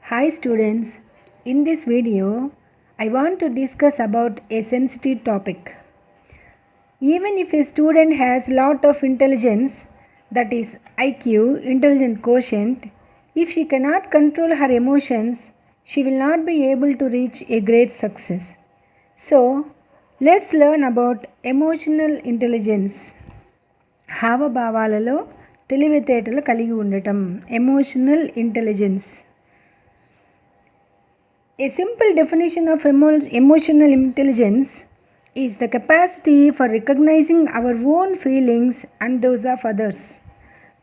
Hi students, in this video I want to discuss about a sensitive topic. Even if a student has lot of intelligence, that is IQ, intelligent quotient, if she cannot control her emotions, she will not be able to reach a great success. So, let's learn about emotional intelligence. హావభావాలలో తెలివితేటలు కలిగి ఉండటం emotional intelligence. A simple definition of emotional intelligence is the capacity for recognizing our own feelings and those of others,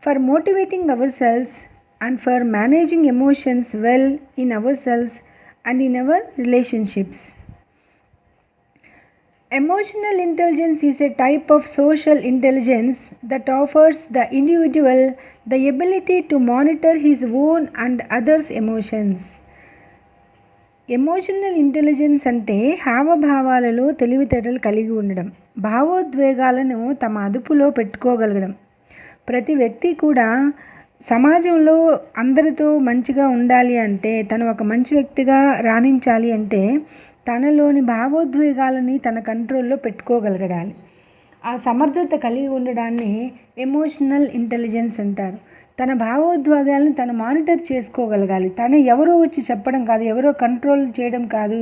for motivating ourselves and for managing emotions well in ourselves and in our relationships. Emotional intelligence is a type of social intelligence that offers the individual the ability to monitor his own and others' emotions. Emotional intelligence అంటే హావభావాలలో తెలివితేటలు కలిగి ఉండడం, భావోద్వేగాలను తమ అదుపులో పెట్టుకోగలగడం. ప్రతి వ్యక్తి కూడా సమాజంలో అందరితో మంచిగా ఉండాలి అంటే, తను ఒక మంచి వ్యక్తిగా రాణించాలి అంటే తనలోని భావోద్వేగాలని తన కంట్రోల్లో పెట్టుకోగలగడాలి. ఆ సమర్థత కలిగి ఉండడాన్ని ఎమోషనల్ ఇంటెలిజెన్స్ అంటారు. తన భావోద్వేగాలను తను మానిటర్ చేసుకోగలగాలి. తను ఎవరో వచ్చి చెప్పడం కాదు, ఎవరో కంట్రోల్ చేయడం కాదు,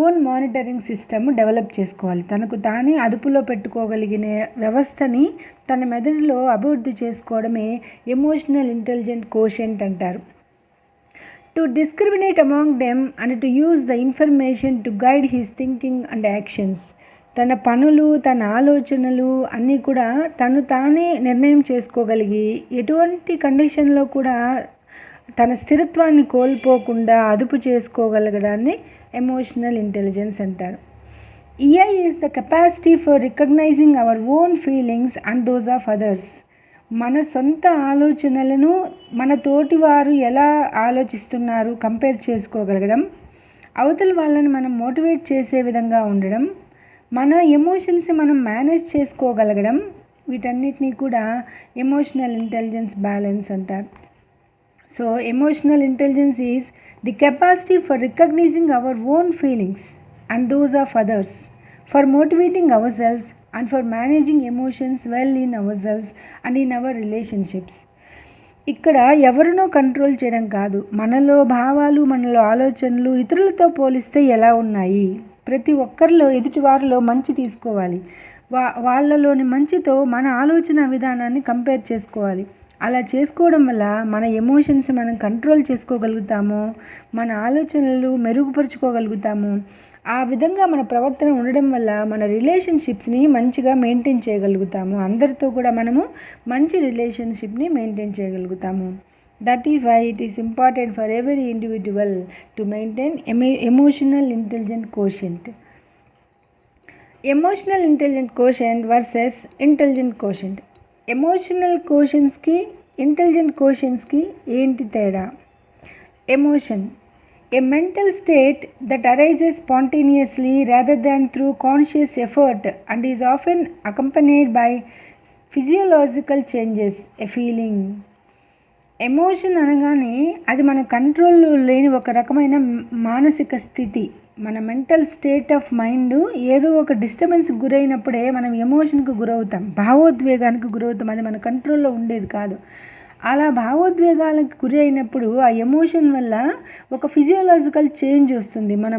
ఓన్ మానిటరింగ్ సిస్టమ్ డెవలప్ చేసుకోవాలి. తనకు తానే అదుపులో పెట్టుకోగలిగిన వ్యవస్థని తన మెదడులో అభివృద్ధి చేసుకోవడమే ఎమోషనల్ ఇంటెలిజెంట్ కోషెంట్ అంటారు. To discriminate among them and to use the information to guide his thinking and actions. తన పనులు, తన ఆలోచనలు అన్నీ కూడా తను తానే నిర్ణయం చేసుకోగలిగి ఎటువంటి కండిషన్లో కూడా తన స్థిరత్వాన్ని కోల్పోకుండా అదుపు చేసుకోగలగడాన్ని ఎమోషనల్ ఇంటెలిజెన్స్ అంటారు. EI is the capacity for recognizing our own feelings and those of others. మన సొంత ఆలోచనలను మన తోటి వారు ఎలా ఆలోచిస్తున్నారు కంపేర్ చేసుకోగలగడం, అవతల వాళ్ళని మనం మోటివేట్ చేసే విధంగా ఉండడం, మన ఎమోషన్స్ మనం మేనేజ్ చేసుకోగలగడం, వీటన్నిటినీ కూడా ఎమోషనల్ ఇంటెలిజెన్స్ బ్యాలెన్స్ అంటారు. So emotional intelligence is the capacity for recognizing our own feelings and those of others, for motivating ourselves and for managing emotions well in ourselves and in our relationships. ఇక్కడ ఎవరినో control చేయడం కాదు, మనలో భావాలు, మనలో ఆలోచనలు ఇతరులతో పోలిస్తే ఎలా ఉన్నాయి, ప్రతి ఒక్కరిలో ఎదుటివారిలో మంచి తీసుకోవాలి, వాళ్ళలోని మంచితో మన ఆలోచన విధానాన్ని కంపేర్ చేసుకోవాలి. అలా చేసుకోవడం వల్ల మన ఎమోషన్స్ మనం కంట్రోల్ చేసుకోగలుగుతాము, మన ఆలోచనలు మెరుగుపరుచుకోగలుగుతాము. ఆ విధంగా మన ప్రవర్తన ఉండడం వల్ల మన రిలేషన్షిప్స్ని మంచిగా మెయింటైన్ చేయగలుగుతాము. అందరితో కూడా మనము మంచి రిలేషన్షిప్ని మెయింటైన్ చేయగలుగుతాము. That is why it is important for every individual to maintain emotional intelligent quotient. Emotional intelligent quotient versus intelligent quotient. Emotional quotients కి intelligent quotients కి ఏంటి తేడా? Emotion, a mental state that arises spontaneously rather than through conscious effort and is often accompanied by physiological changes, a feeling. Emotion అనగానే అది మన కంట్రోల్లో లేని ఒక రకమైన మానసిక స్థితి. మన మెంటల్ స్టేట్ ఆఫ్ మైండ్ ఏదో ఒక డిస్టర్బెన్స్కి గురైనప్పుడే మనం ఎమోషన్కి గురవుతాం, భావోద్వేగానికి గురవుతాం. అది మన కంట్రోల్లో ఉండేది కాదు. అలా భావోద్వేగాలకు గురి అయినప్పుడు ఆ ఎమోషన్ వల్ల ఒక ఫిజియోలాజికల్ చేంజ్ వస్తుంది. మన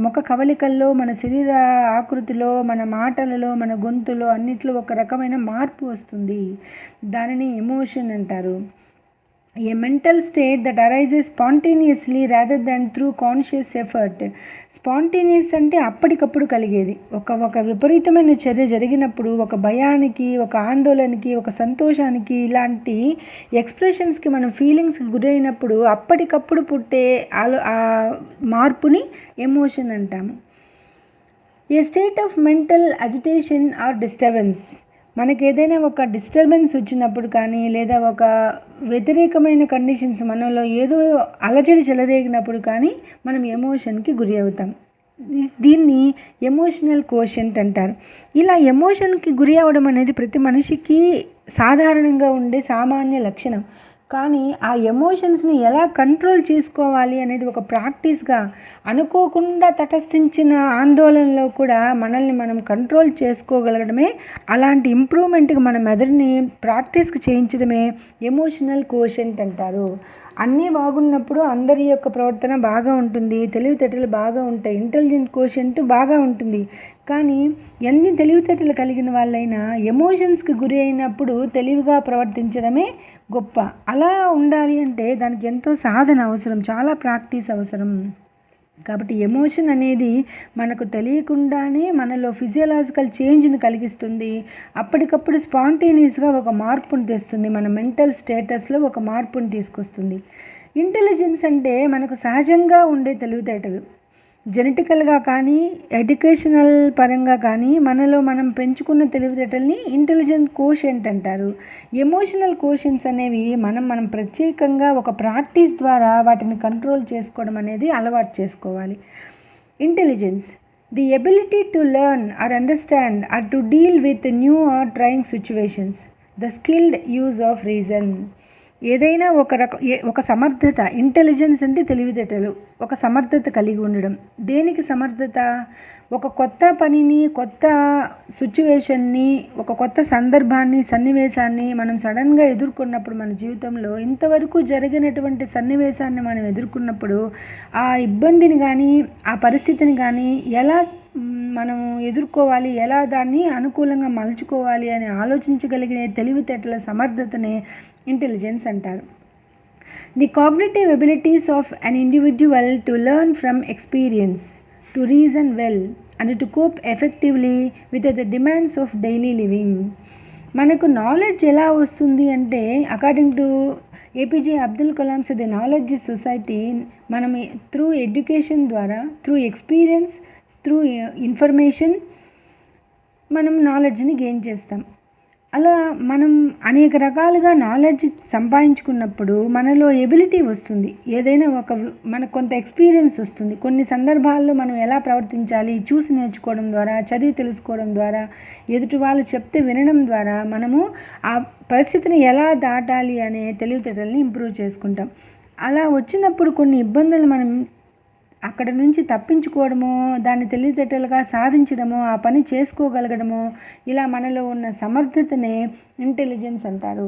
ముఖ కవలికల్లో, మన శరీర ఆకృతిలో, మన మాటలలో, మన గొంతులో అన్నిట్లో ఒక రకమైన మార్పు వస్తుంది. దానిని ఎమోషన్ అంటారు. A mental state that arises spontaneously rather than through conscious effort. Spontaneous అంటే అప్పటికప్పుడు కలిగేది. ఒక విపరీతమైన చర్య జరిగినప్పుడు, ఒక భయానికి, ఒక ఆందోళనకి, ఒక సంతోషానికి, ఇలాంటి ఎక్స్ప్రెషన్స్కి మనం ఫీలింగ్స్కి గురైనప్పుడు అప్పటికప్పుడు పుట్టే ఆ మార్పుని ఎమోషన్ అంటాము. A state of mental agitation or disturbance. మనకి ఏదైనా ఒక డిస్టర్బెన్స్ వచ్చినప్పుడు కానీ, లేదా ఒక వ్యతిరేకమైన కండిషన్స్ మనలో ఏదో అలజడి చెలరేగినప్పుడు కానీ మనం ఎమోషన్కి గురి అవుతాం. దీన్ని ఎమోషనల్ కోషెంట్ అంటారు. ఇలా ఎమోషన్కి గురి అవ్వడం అనేది ప్రతి మనిషికి సాధారణంగా ఉండే సామాన్య లక్షణం. కానీ ఆ ఎమోషన్స్ని ఎలా కంట్రోల్ చేసుకోవాలి అనేది ఒక ప్రాక్టీస్గా, అనుకోకుండా తటస్థించిన ఆందోళనలో కూడా మనల్ని మనం కంట్రోల్ చేసుకోగలగడమే, అలాంటి ఇంప్రూవ్మెంట్కి మన మెదడుని ప్రాక్టీస్కి చేయించడమే ఎమోషనల్ కోషెంట్ అంటారు. అన్నీ బాగున్నప్పుడు అందరి యొక్క ప్రవర్తన బాగా ఉంటుంది, తెలివితేటలు బాగా ఉంటాయి, ఇంటెలిజెంట్ కోషెంట్ బాగా ఉంటుంది. కానీ ఎన్ని తెలివితేటలు కలిగిన వాళ్ళైనా ఎమోషన్స్కి గురి అయినప్పుడు తెలివిగా ప్రవర్తించడమే గొప్ప. అలా ఉండాలి అంటే దానికి ఎంతో సాధన అవసరం, చాలా ప్రాక్టీస్ అవసరం. కాబట్టి ఎమోషన్ అనేది మనకు తెలియకుండానే మనలో ఫిజియలాజికల్ చేంజ్ని కలిగిస్తుంది. అప్పటికప్పుడు స్పాంటేనియస్గా ఒక మార్పును తెస్తుంది, మన మెంటల్ స్టేటస్లో ఒక మార్పుని తీసుకొస్తుంది. ఇంటెలిజెన్స్ అంటే మనకు సహజంగా ఉండే తెలివితేటలు, జెనెటికల్గా కానీ ఎడ్యుకేషనల్ పరంగా కానీ మనలో మనం పెంచుకున్న తెలివితేటల్ని ఇంటెలిజెంట్ కోషెంట్ అంటారు. ఎమోషనల్ కోషెంట్స్ అనేవి మనం ప్రత్యేకంగా ఒక ప్రాక్టీస్ ద్వారా వాటిని కంట్రోల్ చేసుకోవడం అనేది అలవాటు చేసుకోవాలి. Intelligence, the ability to learn or understand or to deal with new or trying situations, the skilled use of reason. ఏదైనా ఒక సమర్థత, ఇంటెలిజెన్స్ అంటే తెలివితేటలు, ఒక సమర్థత కలిగి ఉండడం. దేనికి సమర్థత? ఒక కొత్త పనిని, కొత్త సిచ్యువేషన్ని, ఒక కొత్త సందర్భాన్ని, సన్నివేశాన్ని మనం సడన్గా ఎదుర్కొన్నప్పుడు, మన జీవితంలో ఇంతవరకు జరిగినటువంటి సన్నివేశాన్ని మనం ఎదుర్కొన్నప్పుడు ఆ ఇబ్బందిని కానీ ఆ పరిస్థితిని కానీ ఎలా మనం ఎదుర్కోవాలి, ఎలా దాన్ని అనుకూలంగా మలుచుకోవాలి అని ఆలోచించగలిగిన తెలివితేటల సమర్థతనే ఇంటెలిజెన్స్ అంటారు. The cognitive abilities of an individual to learn from experience, to reason well and to cope effectively with the demands of daily living. మనకు నాలెడ్జ్ ఎలా వస్తుంది అంటే, according to APJ Abdul Kalam said, the knowledge is society. మనం through education ద్వారా, through experience, through information మనం నాలెడ్జ్ని gain చేస్తాం. అలా మనం అనేక రకాలుగా నాలెడ్జ్ సంపాదించుకున్నప్పుడు మనలో ఎబిలిటీ వస్తుంది. ఏదైనా మనకు కొంత ఎక్స్పీరియన్స్ వస్తుంది. కొన్ని సందర్భాల్లో మనం ఎలా ప్రవర్తించాలి చూసి నేర్చుకోవడం ద్వారా, చదివి తెలుసుకోవడం ద్వారా, ఎదుటి వాళ్ళు చెప్తే వినడం ద్వారా మనము ఆ పరిస్థితిని ఎలా దాటాలి అనే తెలివితేటల్ని ఇంప్రూవ్ చేసుకుంటాం. అలా వచ్చినప్పుడు కొన్ని ఇబ్బందులు మనం అక్కడ నుంచి తప్పించుకోవడమో, దాన్ని తెలివితేటలుగా సాధించడమో, ఆ పని చేసుకోగలగడమో, ఇలా మనలో ఉన్న సమర్థతనే ఇంటెలిజెన్స్ అంటారు.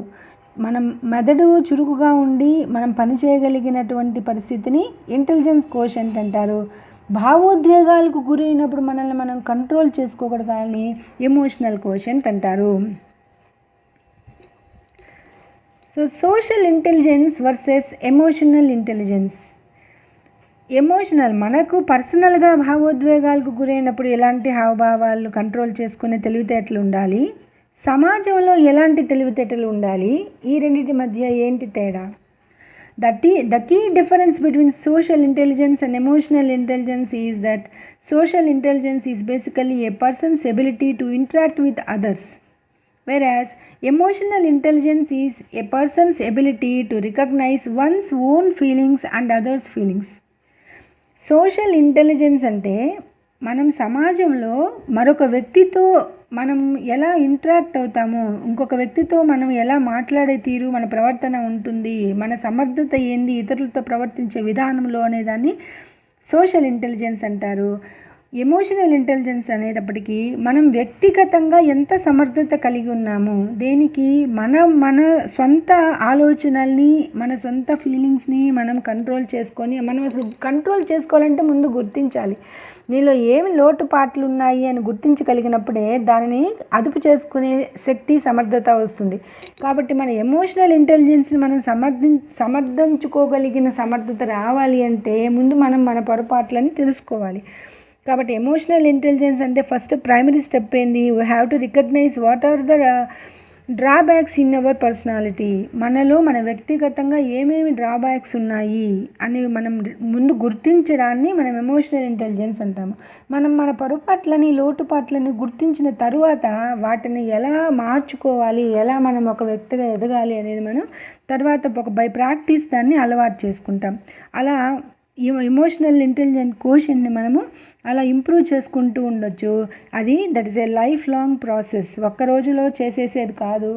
మనం మెదడు చురుకుగా ఉండి మనం పని చేయగలిగినటువంటి పరిస్థితిని ఇంటెలిజెన్స్ కోషెంట్ అంటారు. భావోద్వేగాలకు గురైనప్పుడు మనల్ని మనం కంట్రోల్ చేసుకోగలగాలని ఎమోషనల్ కోషెంట్ అంటారు. So social intelligence versus emotional intelligence. Emotional, మనకు పర్సనల్గా భావోద్వేగాలకు గురైనప్పుడు ఎలాంటి హావభావాలు కంట్రోల్ చేసుకునే తెలివితేటలు ఉండాలి, సమాజంలో ఎలాంటి తెలివితేటలు ఉండాలి, ఈ రెండింటి మధ్య ఏంటి తేడా? The key difference between social intelligence and emotional intelligence is that social intelligence is basically a person's ability to interact with others, whereas emotional intelligence is a person's ability to recognize one's own feelings and others' feelings. Social intelligence అంటే మనం సమాజంలో మరొక వ్యక్తితో మనం ఎలా interact అవుతాము, ఇంకొక వ్యక్తితో మనం ఎలా మాట్లాడే తీరు, మన ప్రవర్తన ఉంటుంది, మన సమర్థత ఏంది ఇతరులతో ప్రవర్తించే విధానంలో అనేదాన్ని సోషల్ ఇంటెలిజెన్స్ అంటారు. ఎమోషనల్ ఇంటెలిజెన్స్ అనేటప్పటికీ మనం వ్యక్తిగతంగా ఎంత సమర్థత కలిగి ఉన్నాము, దేనికి మన సొంత ఆలోచనల్ని, మన సొంత ఫీలింగ్స్ని మనం కంట్రోల్ చేసుకొని, మనం అసలు కంట్రోల్ చేసుకోవాలంటే ముందు గుర్తించాలి నీలో ఏమి లోటుపాట్లు ఉన్నాయి అని గుర్తించగలిగినప్పుడే దానిని అదుపు చేసుకునే శక్తి, సమర్థత వస్తుంది. కాబట్టి మన ఎమోషనల్ ఇంటెలిజెన్స్ని మనం సమర్థించుకోగలిగిన సమర్థత రావాలి అంటే ముందు మనం మన పొరపాట్లని తెలుసుకోవాలి. కాబట్టి ఎమోషనల్ ఇంటెలిజెన్స్ అంటే ఫస్ట్ ప్రైమరీ స్టెప్ ఏంది, we have to recognize what are the drawbacks in our personality. మనలో మన వ్యక్తిగతంగా ఏమేమి డ్రాబ్యాక్స్ ఉన్నాయి అని మనం ముందు గుర్తించడాన్ని మనం ఎమోషనల్ ఇంటెలిజెన్స్ అంటాము. మనం మన పొరపాట్లని, లోటుపాట్లని గుర్తించిన తరువాత వాటిని ఎలా మార్చుకోవాలి, ఎలా మనం ఒక వ్యక్తిగా ఎదగాలి అనేది మనం తర్వాత బై ప్రాక్టీస్ దాన్ని అలవాటు చేసుకుంటాం. అలా ఎమోషనల్ ఇంటెలిజెంట్ కోషెంట్ని మనము అలా ఇంప్రూవ్ చేసుకుంటూ ఉండొచ్చు. That is a life long process. ఒక్క రోజులో చేసేసేది కాదు.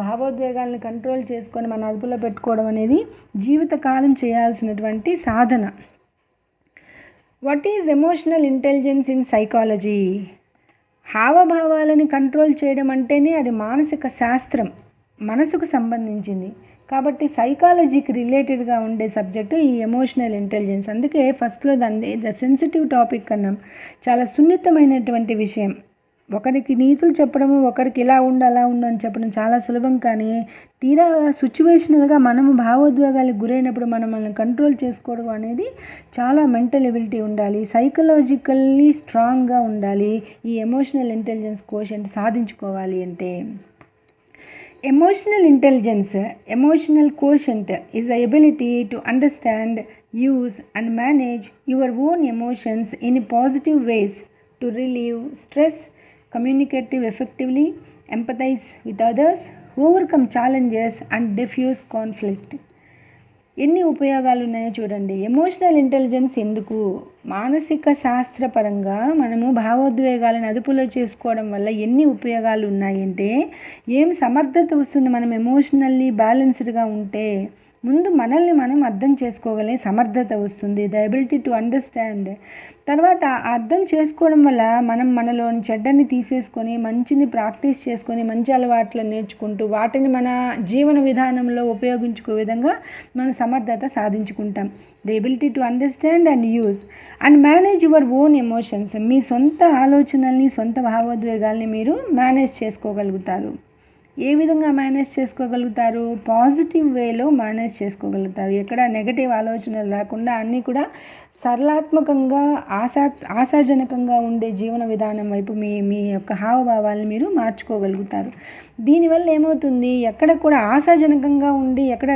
భావోద్వేగాలను కంట్రోల్ చేసుకొని మన అదుపులో పెట్టుకోవడం అనేది జీవితకాలం చేయాల్సినటువంటి సాధన. What is emotional intelligence in psychology? హావభావాలని కంట్రోల్ చేయడం అంటేనే అది మానసిక శాస్త్రం, మనసుకు సంబంధించింది. కాబట్టి సైకాలజీకి రిలేటెడ్గా ఉండే సబ్జెక్టు ఈ ఎమోషనల్ ఇంటెలిజెన్స్. అందుకే ఫస్ట్లో దాన్ని ద సెన్సిటివ్ టాపిక్ అన్నాం. చాలా సున్నితమైనటువంటి విషయం. ఒకరికి నీతులు చెప్పడము, ఒకరికి ఇలా ఉండు అలా ఉండు అని చెప్పడం చాలా సులభం. కానీ తీరా సిచ్యువేషనల్గా మనము భావోద్వేగాలకు గురైనప్పుడు మనల్ని కంట్రోల్ చేసుకోవడం అనేది చాలా మెంటల్ ఎబిలిటీ ఉండాలి, సైకలాజికల్లీ స్ట్రాంగ్గా ఉండాలి. ఈ ఎమోషనల్ ఇంటెలిజెన్స్ కోషెంట్ సాధించుకోవాలి అంటే. Emotional intelligence, emotional quotient is the ability to understand, use and manage your own emotions in positive ways, to relieve stress, communicate effectively, empathize with others, overcome challenges and diffuse conflict. ఎన్ని ఉపయోగాలు ఉన్నాయో చూడండి. Emotional intelligence ఎందుకు? మానసిక శాస్త్రపరంగా మనము భావోద్వేగాలను అదుపులో చేసుకోవడం వల్ల ఎన్ని ఉపయోగాలు ఉన్నాయంటే, ఏం సమర్థత వస్తుంది మనం ఎమోషనల్లీ బ్యాలెన్స్డ్గా ఉంటే? ముందు మనల్ని మనం అర్థం చేసుకోగలిగే సమర్థత వస్తుంది, ద ఎబిలిటీ టు అండర్స్టాండ్. తర్వాత అర్థం చేసుకోవడం వల్ల మనం మనలోని చెడ్డని తీసేసుకొని మంచిని ప్రాక్టీస్ చేసుకొని మంచి అలవాట్లను నేర్చుకుంటూ వాటిని మన జీవన విధానంలో ఉపయోగించుకో విధంగా మన సమర్థత సాధించుకుంటాం. The ability to understand and use and manage your own emotions. మీ సొంత ఆలోచనల్ని, సొంత భావోద్వేగాల్ని మీరు మేనేజ్ చేసుకోగలుగుతారు. ఏ విధంగా మేనేజ్ చేసుకోగలుగుతారు? పాజిటివ్ వేలో మేనేజ్ చేసుకోగలుగుతారు. ఎక్కడ నెగటివ్ ఆలోచనలు రాకుండా అన్నీ కూడా సరళాత్మకంగా ఆశాజనకంగా ఉండే జీవన విధానం వైపు మీ యొక్క హావభావాలను మీరు మార్చుకోగలుగుతారు. దీనివల్ల ఏమవుతుంది, ఎక్కడ కూడా ఆశాజనకంగా ఉండి ఎక్కడ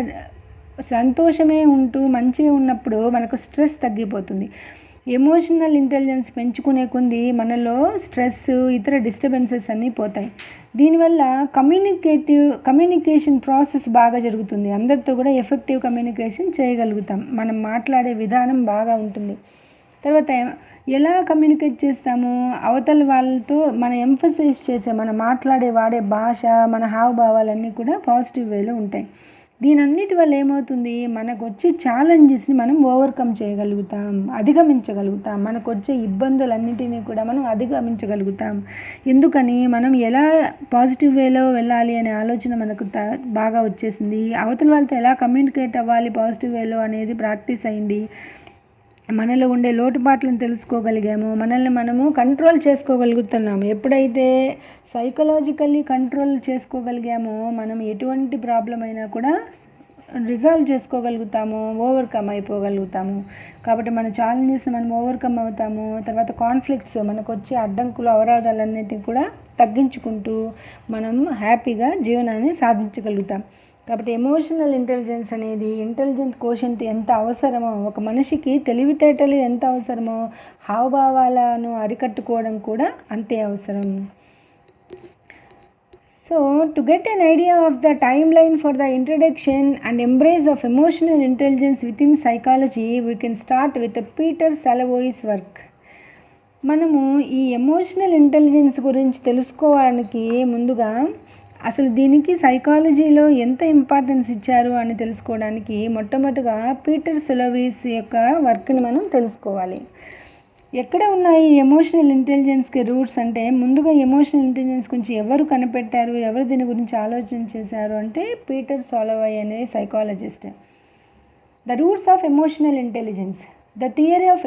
సంతోషమే ఉంటూ మంచిగా ఉన్నప్పుడు మనకు స్ట్రెస్ తగ్గిపోతుంది. ఎమోషనల్ ఇంటెలిజెన్స్ పెంచుకునే కొంది మనలో స్ట్రెస్, ఇతర డిస్టర్బెన్సెస్ అన్నీ పోతాయి. దీనివల్ల కమ్యూనికేషన్ ప్రాసెస్ బాగా జరుగుతుంది. అందరితో కూడా ఎఫెక్టివ్ కమ్యూనికేషన్ చేయగలుగుతాం. మనం మాట్లాడే విధానం బాగా ఉంటుంది. తర్వాత ఎలా కమ్యూనికేట్ చేస్తాము? అవతల వాళ్ళతో మన ఎంఫసైజ్ చేసే మన వాడే భాష, మన హావభావాలన్నీ కూడా పాజిటివ్ వేలో ఉంటాయి. దీనన్నిటి వల్ల ఏమవుతుంది, మనకు వచ్చే ఛాలెంజెస్ని మనం ఓవర్కమ్ చేయగలుగుతాం, అధిగమించగలుగుతాం. మనకు వచ్చే ఇబ్బందులన్నిటినీ కూడా మనం అధిగమించగలుగుతాం. ఎందుకని, మనం ఎలా పాజిటివ్ వేలో వెళ్ళాలి అనే ఆలోచన మనకు బాగా వచ్చేసింది. అవతల వాళ్ళతో ఎలా కమ్యూనికేట్ అవ్వాలి పాజిటివ్ వేలో అనేది ప్రాక్టీస్ అయింది. మనలో ఉండే లోటుపాట్లను తెలుసుకోగలిగాము, మనల్ని మనము కంట్రోల్ చేసుకోగలుగుతున్నాము. ఎప్పుడైతే సైకలాజికల్లీ కంట్రోల్ చేసుకోగలిగామో మనం ఎటువంటి ప్రాబ్లం అయినా కూడా రిజాల్వ్ చేసుకోగలుగుతాము, ఓవర్కమ్ అయిపోగలుగుతాము. కాబట్టి మన ఛాలెంజెస్ మనం ఓవర్కమ్ అవుతాము. తర్వాత కాన్ఫ్లిక్ట్స్, మనకు వచ్చే అడ్డంకులు, అవరోధాలన్నిటిని కూడా తగ్గించుకుంటూ మనం హ్యాపీగా జీవనాన్ని సాధించగలుగుతాం. కాబట్టి ఎమోషనల్ ఇంటెలిజెన్స్ అనేది ఇంటెలిజెంట్ కోషెంట్ ఎంత అవసరమో, ఒక మనిషికి తెలివితేటలు ఎంత అవసరమో హావభావాలను అరికట్టుకోవడం కూడా అంతే అవసరం. So, to get an idea of the timeline for the introduction and embrace of emotional intelligence within psychology, we can start with Peter Salovey's work. మనము ఈ ఎమోషనల్ ఇంటెలిజెన్స్ గురించి తెలుసుకోవడానికి ముందుగా అసలు దీనికి సైకాలజీలో ఎంత ఇంపార్టెన్స్ ఇచ్చారు అని తెలుసుకోవడానికి మొట్టమొదటిగా పీటర్ సెలోవీస్ యొక్క వర్క్ని మనం తెలుసుకోవాలి. ఎక్కడ ఉన్నాయి ఎమోషనల్ ఇంటెలిజెన్స్కి రూట్స్ అంటే, ముందుగా ఎమోషనల్ ఇంటెలిజెన్స్ గురించి ఎవరు కనిపెట్టారు, ఎవరు దీని గురించి ఆలోచన చేశారు అంటే పీటర్ సాలోవై అనే psychologist. The roots of emotional intelligence. The theory of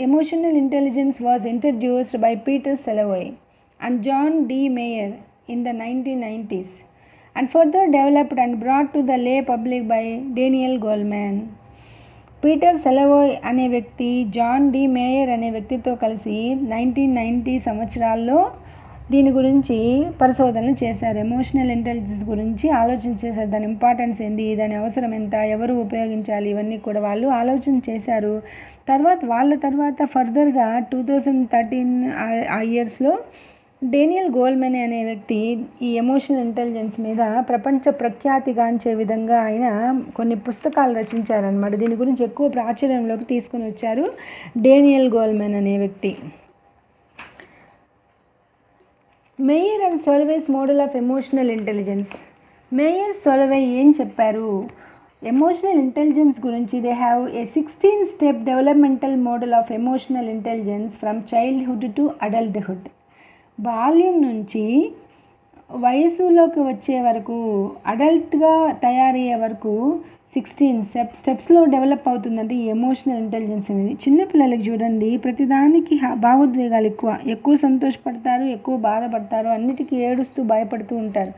emotional intelligence was introduced by Peter Salovey and John D Mayer in the 1990s and further developed and brought to the lay public by Daniel Goleman. Peter Salovey అనే వ్యక్తి John D mayor అనే వ్యక్తితో కలిసి 1990 సంవత్సరాల్లో దీని గురించి పరిశోధనలు చేశారు. ఎమోషనల్ ఇంటెలిజెన్స్ గురించి ఆలోచన చేశారు. దాని ఇంపార్టెన్స్ ఏంది, దాని అవసరం ఎంత, ఎవరు ఉపయోగించాలి, ఇవన్నీ కూడా వాళ్ళు ఆలోచన చేశారు. వాళ్ళ తర్వాత ఫర్దర్గా 2013 ఆ ఇయర్స్లో డేనియల్ గోల్మెన్ అనే వ్యక్తి ఈ ఎమోషనల్ ఇంటెలిజెన్స్ మీద ప్రపంచ ప్రఖ్యాతిగాంచే విధంగా ఆయన కొన్ని పుస్తకాలు రచించారనమాట. దీని గురించి ఎక్కువ ప్రాచుర్యంలోకి తీసుకుని వచ్చారు డేనియల్ గోల్మెన్ అనే వ్యక్తి. Mayer and Salovey's model of emotional intelligence. Mayer, Salovey ఏం చెప్పారు ఎమోషనల్ ఇంటెలిజెన్స్ గురించి? They have a 16 step developmental model of emotional intelligence from childhood to adulthood. బాల్యం నుంచి వయసులోకి వచ్చే వరకు, అడల్ట్గా తయారయ్యే వరకు 16 స్టెప్స్లో డెవలప్ అవుతుందంటే ఈ ఎమోషనల్ ఇంటెలిజెన్స్ అనేది. చిన్నపిల్లలకి చూడండి, ప్రతిదానికి భావోద్వేగాలు ఎక్కువ సంతోషపడతారు, ఎక్కువ బాధపడతారు, అన్నిటికీ ఏడుస్తూ భయపడుతూ ఉంటారు.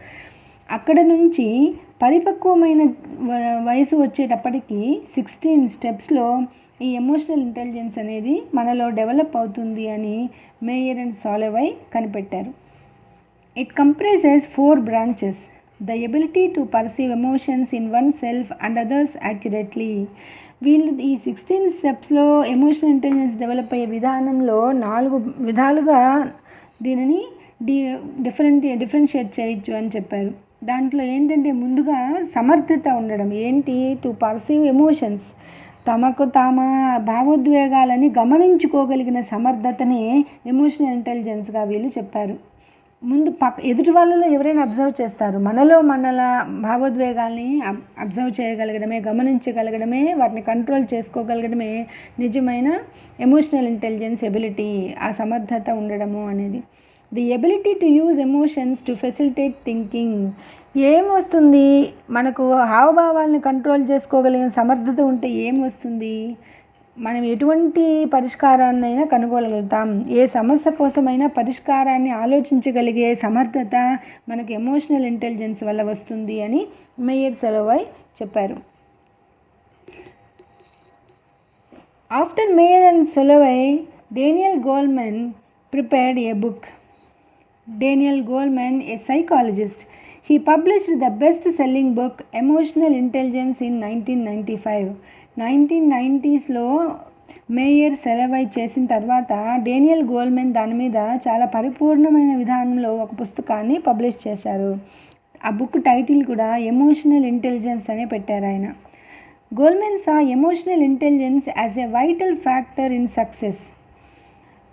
అక్కడ నుంచి పరిపక్వమైన వయసు వచ్చేటప్పటికి 16 స్టెప్స్లో ఈ ఎమోషనల్ ఇంటెలిజెన్స్ అనేది మనలో డెవలప్ అవుతుంది అని మేయర్ అండ్ సోలవే కనిపెట్టారు. It comprises 4 branches. The ability to perceive emotions in one self and others accurately. వీళ్ళు ఈ 16 స్టెప్స్లో ఎమోషనల్ ఇంటెలిజెన్స్ డెవలప్ అయ్యే విధానంలో 4 విధాలుగా దీనిని డిఫరెన్షియేట్ చేయొచ్చు అని చెప్పారు. దాంట్లో ఏంటంటే ముందుగా సమర్థత ఉండడం. ఏంటి? టు పర్సీవ్ ఎమోషన్స్, తమకు భావోద్వేగాలని గమనించుకోగలిగిన సమర్థతనే ఎమోషనల్ ఇంటెలిజెన్స్గా వీళ్ళు చెప్పారు. ముందు ఎదుటి వాళ్ళలో ఎవరైనా అబ్జర్వ్ చేస్తారు, మనలో భావోద్వేగాల్ని అబ్జర్వ్ చేయగలగడమే, గమనించగలగడమే, వాటిని కంట్రోల్ చేసుకోగలగడమే నిజమైన ఎమోషనల్ ఇంటెలిజెన్స్ ఎబిలిటీ, ఆ సమర్థత ఉండడము అనేది. The ability to use emotions to facilitate thinking. ఏమొస్తుంది? మనకు హావభావాలను కంట్రోల్ చేసుకోగలిగిన సమర్థత ఉంటే ఏమొస్తుంది? మనం ఎటువంటి పరిష్కారాన్నైనా కనుగొనగలుగుతాం. ఏ సమస్య కోసమైనా పరిష్కారాన్ని ఆలోచించగలిగే సమర్థత మనకు ఎమోషనల్ ఇంటెలిజెన్స్ వల్ల వస్తుంది అని మేయర్, సోలవే చెప్పారు. After Mayer and Salovey, Daniel Goleman prepared a book. Daniel Goleman, a psychologist, he published the best-selling book Emotional Intelligence in 1995. 1990sలో mayor, సోలవే చేసిన తర్వాత డేనియల్ గోల్మెన్ దాని మీద చాలా పరిపూర్ణమైన విధానంలో ఒక పుస్తకాన్ని పబ్లిష్ చేశారు. ఆ బుక్ టైటిల్ కూడా ఎమోషనల్ ఇంటెలిజెన్స్ అనే పెట్టారు ఆయన. గోల్మెన్ సా emotional intelligence as a vital factor in success.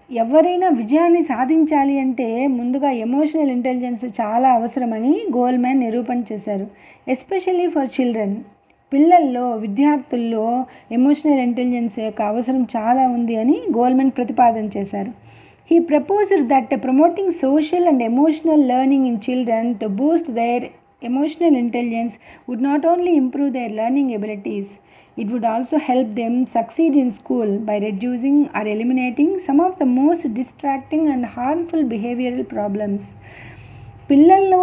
ఎవరైనా విజయాన్ని సాధించాలి అంటే ముందుగా ఎమోషనల్ ఇంటెలిజెన్స్ చాలా అవసరమని గోల్మెన్ నిరూపణ చేశారు. Especially for children. పిల్లల్లో, విద్యార్థుల్లో ఎమోషనల్ ఇంటెలిజెన్స్ యొక్క అవసరం చాలా ఉంది అని గోల్మెన్ ప్రతిపాదన చేశారు. He proposed that promoting social and emotional learning in children to boost their emotional intelligence would not only improve their learning abilities, it would also help them succeed in school by reducing or eliminating some of the most distracting and harmful behavioral problems. పిల్లల్లో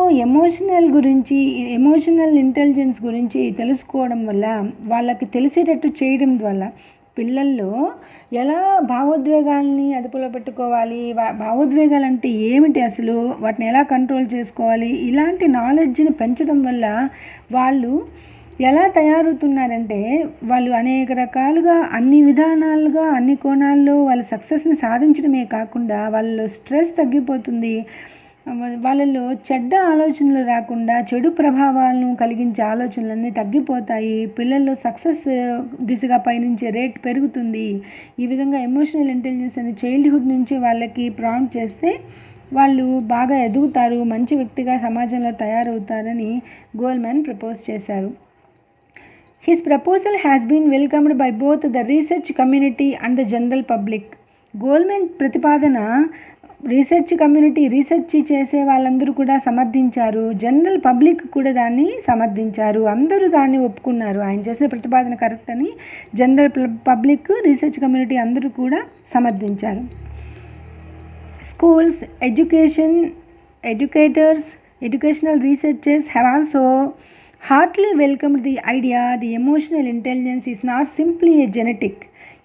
emotional intelligence గురించి తెలుసుకోవడం వల్ల, వాళ్ళకి తెలిసేటట్టు చేయడం వల్ల పిల్లల్లో ఎలా భావోద్వేగాల్ని అదుపులో పెట్టుకోవాలి, భావోద్వేగాలు అంటే ఏమిటి, అసలు వాటిని ఎలా కంట్రోల్ చేసుకోవాలి, ఇలాంటి నాలెడ్జ్ని పెంచడం వల్ల వాళ్ళు ఎలా తయారవుతున్నారంటే వాళ్ళు అనేక రకాలుగా, అన్ని విధానాలుగా, అన్ని కోణాల్లో వాళ్ళు సక్సెస్ని సాధించడమే కాకుండా వాళ్ళలో స్ట్రెస్ తగ్గిపోతుంది, వాళ్ళలో చెడ్డ ఆలోచనలు రాకుండా చెడు ప్రభావాలను కలిగించే ఆలోచనలన్నీ తగ్గిపోతాయి, పిల్లల్లో సక్సెస్ దిశగా పయనించే రేట్ పెరుగుతుంది. ఈ విధంగా ఎమోషనల్ ఇంటెలిజెన్స్ అనేది చైల్డ్హుడ్ నుంచి వాళ్ళకి ప్రాంప్ట్ చేస్తే వాళ్ళు బాగా ఎదుగుతారు, మంచి వ్యక్తిగా సమాజంలో తయారవుతారని గోల్మెన్ ప్రపోజ్ చేశారు. His proposal has been welcomed by both the research community and the general public. గోల్మెన్ ప్రతిపాదన రీసెర్చ్ కమ్యూనిటీ, రీసెర్చ్ చేసే వాళ్ళందరూ కూడా సమర్థించారు, జనరల్ పబ్లిక్ కూడా దాన్ని సమర్థించారు, అందరూ దాన్ని ఒప్పుకున్నారు. ఆయన చేసే ప్రతిపాదన కరెక్ట్ అని జనరల్ పబ్లిక్, రీసెర్చ్ కమ్యూనిటీ అందరూ కూడా సమర్థించారు. Schools, educators, educational researchers have also heartily welcomed the idea the emotional intelligence is not simply a genetic,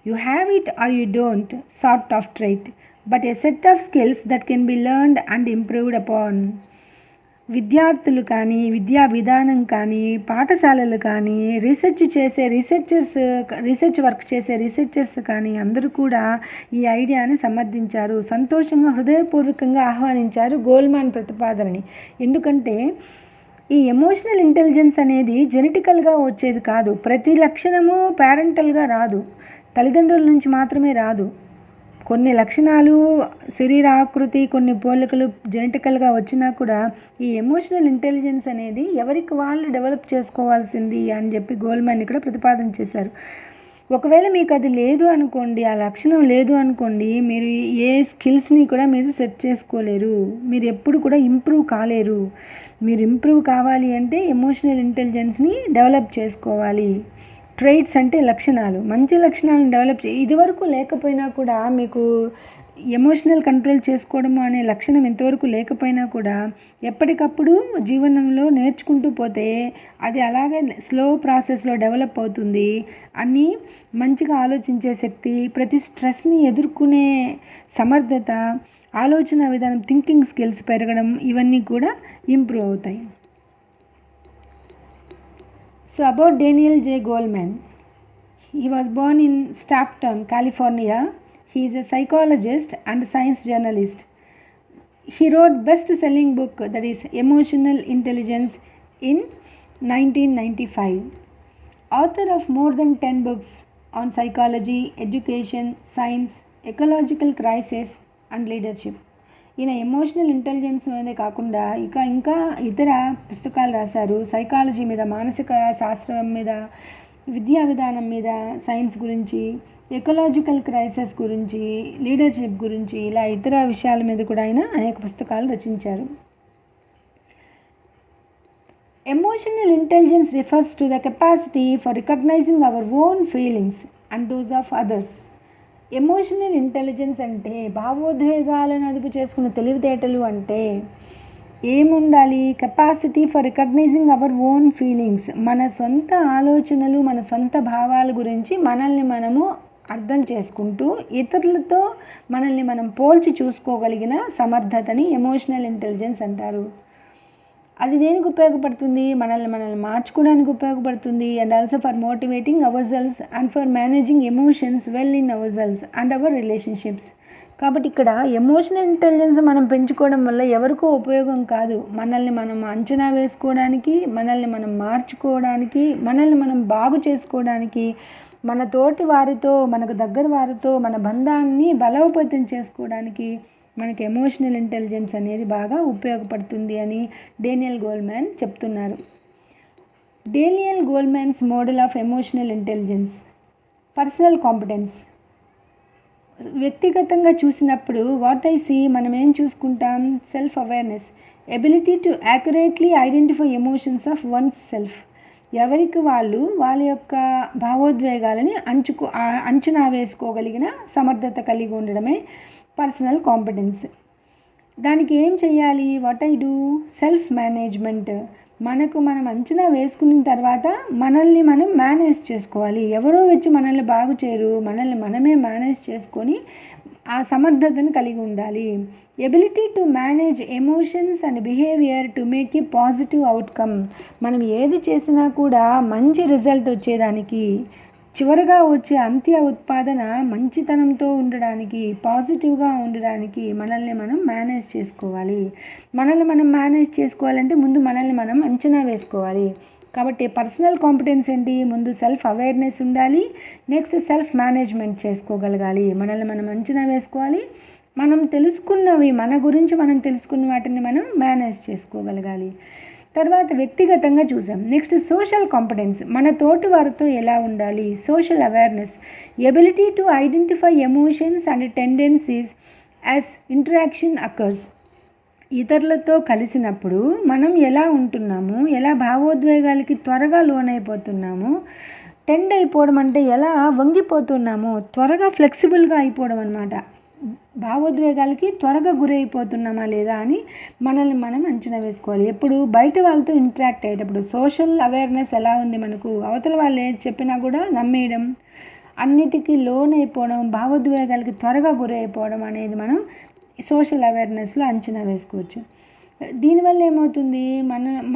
you have it or you don't sort of trait, but a set of skills that can be learned and improved upon. విద్యార్థులు కానీ, విద్యా విధానం కానీ, పాఠశాలలు కానీ, research work చేసే researchers కానీ అందరూ కూడా ఈ ఐడియాని సమర్థించారు. సంతోషంగా హృదయపూర్వకంగా ఆహ్వానించారు గోల్మాన్ ప్రతిపాదనని. ఎందుకంటే ఈ ఎమోషనల్ ఇంటెలిజెన్స్ అనేది జెనెటికల్గా వచ్చేది కాదు. ప్రతి లక్షణము పేరెంటల్గా రాదు, తల్లిదండ్రుల నుంచి మాత్రమే రాదు. కొన్ని లక్షణాలు, శరీర ఆకృతి, కొన్ని పోలికలు జెనెటికల్గా వచ్చినా కూడా ఈ ఎమోషనల్ ఇంటెలిజెన్స్ అనేది ఎవరికి వాళ్ళు డెవలప్ చేసుకోవాల్సింది అని చెప్పి గోల్మాన్ ఇక్కడ ప్రతిపాదన చేశారు. ఒకవేళ మీకు అది లేదు అనుకోండి, ఆ లక్షణం లేదు అనుకోండి, మీరు ఏ స్కిల్స్ని కూడా మీరు సెట్ చేసుకోలేరు, మీరు ఎప్పుడు కూడా ఇంప్రూవ్ కాలేరు. మీరు ఇంప్రూవ్ కావాలి అంటే ఎమోషనల్ ఇంటెలిజెన్స్ని డెవలప్ చేసుకోవాలి. ట్రైట్స్ అంటే లక్షణాలు, మంచి లక్షణాలను డెవలప్ ఇదివరకు లేకపోయినా కూడా మీకు ఎమోషనల్ కంట్రోల్ చేసుకోవడము అనే లక్షణం ఎంతవరకు లేకపోయినా కూడా ఎప్పటికప్పుడు జీవనంలో నేర్చుకుంటూ పోతే అది అలాగే స్లో ప్రాసెస్లో డెవలప్ అవుతుంది. అన్నీ మంచిగా ఆలోచించే శక్తి, ప్రతి స్ట్రెస్ని ఎదుర్కొనే సమర్థత, ఆలోచన విధానం, థింకింగ్ స్కిల్స్ పెరగడం, ఇవన్నీ కూడా ఇంప్రూవ్ అవుతాయి. So about Daniel J. Goleman, he was born in Stockton, California. He is a psychologist and science journalist. He wrote best-selling book that is Emotional Intelligence in 1995. Author of more than 10 books on psychology, education, science, ecological crisis and leadership. ఈయన emotional intelligence మీదే కాకుండా ఇంకా ఇతర పుస్తకాలు రాశారు. Psychology మీద, మానసిక శాస్త్రం మీద, విద్యా విధానం మీద, సైన్స్ గురించి, ఎకలాజికల్ క్రైసిస్ గురించి, లీడర్షిప్ గురించి, ఇలా ఇతర విషయాల మీద కూడా ఆయన అనేక పుస్తకాలు రచించారు. Emotional intelligence refers to the capacity for recognizing our own feelings and those of others. Emotional intelligence అంటే భావోద్వేగాలను అదుపు చేసుకున్న తెలివితేటలు అంటే ఏముండాలి? Capacity for recognizing our own feelings, మన సొంత ఆలోచనలు, మన సొంత భావాల గురించి మనల్ని మనము అర్థం చేసుకుంటూ ఇతరులతో మనల్ని మనం పోల్చి చూసుకోగలిగిన సమర్థతని ఎమోషనల్ ఇంటెలిజెన్స్ అంటారు. అది దేనికి ఉపయోగపడుతుంది? మనల్ని మార్చుకోవడానికి ఉపయోగపడుతుంది. And also for motivating ourselves and for managing emotions well in ourselves and our relationships. కాబట్టి ఇక్కడ ఎమోషనల్ ఇంటెలిజెన్స్ మనం పెంచుకోవడం వల్ల ఎవరికో ఉపయోగం కాదు, మనల్ని మనం అంచనా వేసుకోవడానికి, మనల్ని మనం మార్చుకోవడానికి, మనల్ని మనం బాగు చేసుకోవడానికి, మన తోటి వారితో, మనకు దగ్గర వారితో మన బంధాన్ని బలోపేతం చేసుకోవడానికి మనకి ఎమోషనల్ ఇంటెలిజెన్స్ అనేది బాగా ఉపయోగపడుతుంది అని డేనియల్ గోల్మాన్ చెప్తున్నారు. Daniel Goleman's model of emotional intelligence. Personal competence. వ్యక్తిగతంగా చూసినప్పుడు వాట్ ఐ సీ, మనం ఏం చూసుకుంటాం? Self awareness, ability to accurately identify emotions of one's self. ఎవరికి వాళ్ళు వాళ్ళ యొక్క భావోద్వేగాలని అంచనా వేసుకోగలిగిన సమర్థత కలిగి ఉండడమే పర్సనల్ కాంపిటెన్స్. దానికి ఏం చేయాలి? What I do? Self management. మనకు మనం అంచనా వేసుకున్న తర్వాత మనల్ని మనం మేనేజ్ చేసుకోవాలి. ఎవరో వచ్చి మనల్ని బాగు చేయరు, మనల్ని మనమే మేనేజ్ చేసుకొని ఆ సమర్థతను కలిగి ఉండాలి. Ability to manage emotions and behaviour to make a positive outcome. మనం ఏది చేసినా కూడా మంచి రిజల్ట్ వచ్చేదానికి, చివరిగా వచ్చే అంత్య ఉత్పాదన మంచితనంతో ఉండడానికి, పాజిటివ్గా ఉండడానికి మనల్ని మనం మేనేజ్ చేసుకోవాలి. మనల్ని మనం మేనేజ్ చేసుకోవాలంటే ముందు మనల్ని మనం అంచనా వేసుకోవాలి. కాబట్టి పర్సనల్ కాంపిటెన్స్ ఏంటి? ముందు సెల్ఫ్ అవేర్నెస్ ఉండాలి, నెక్స్ట్ సెల్ఫ్ మేనేజ్మెంట్ చేసుకోగలగాలి, మనల్ని మనం అంచనా వేసుకోవాలి, మనం తెలుసుకున్నవి, మన గురించి మనం తెలుసుకున్న వాటిని మనం మేనేజ్ చేసుకోగలగాలి. తర్వాత వ్యక్తిగతంగా చూసాం. నెక్స్ట్ సోషల్ కాంపిటెన్స్, మన తోటి వారితో ఎలా ఉండాలి. Social awareness, ability to identify emotions and tendencies as interaction occurs. ఇతరులతో కలిసినప్పుడు మనం ఎలా ఉంటున్నాము, ఎలా భావోద్వేగాలకి త్వరగా లోనైపోతున్నాము, టెండ్ అయిపోవడం అంటే ఎలా వంగిపోతున్నాము, త్వరగా ఫ్లెక్సిబుల్గా అయిపోవడం అన్నమాట. భావోద్వేగాలకి త్వరగా గురైపోతున్నామా లేదా అని మనల్ని మనం అంచనా వేసుకోవాలి. ఎప్పుడు బయట వాళ్ళతో ఇంటరాక్ట్ అయ్యేటప్పుడు సోషల్ అవేర్నెస్ ఎలా ఉంది మనకు, అవతల వాళ్ళు ఏది చెప్పినా కూడా నమ్మేయడం, అన్నిటికీ లోన్ అయిపోవడం, భావోద్వేగాలకి త్వరగా గురైపోవడం అనేది మనం సోషల్ అవేర్నెస్లో అంచనా వేసుకోవచ్చు. దీనివల్ల ఏమవుతుంది,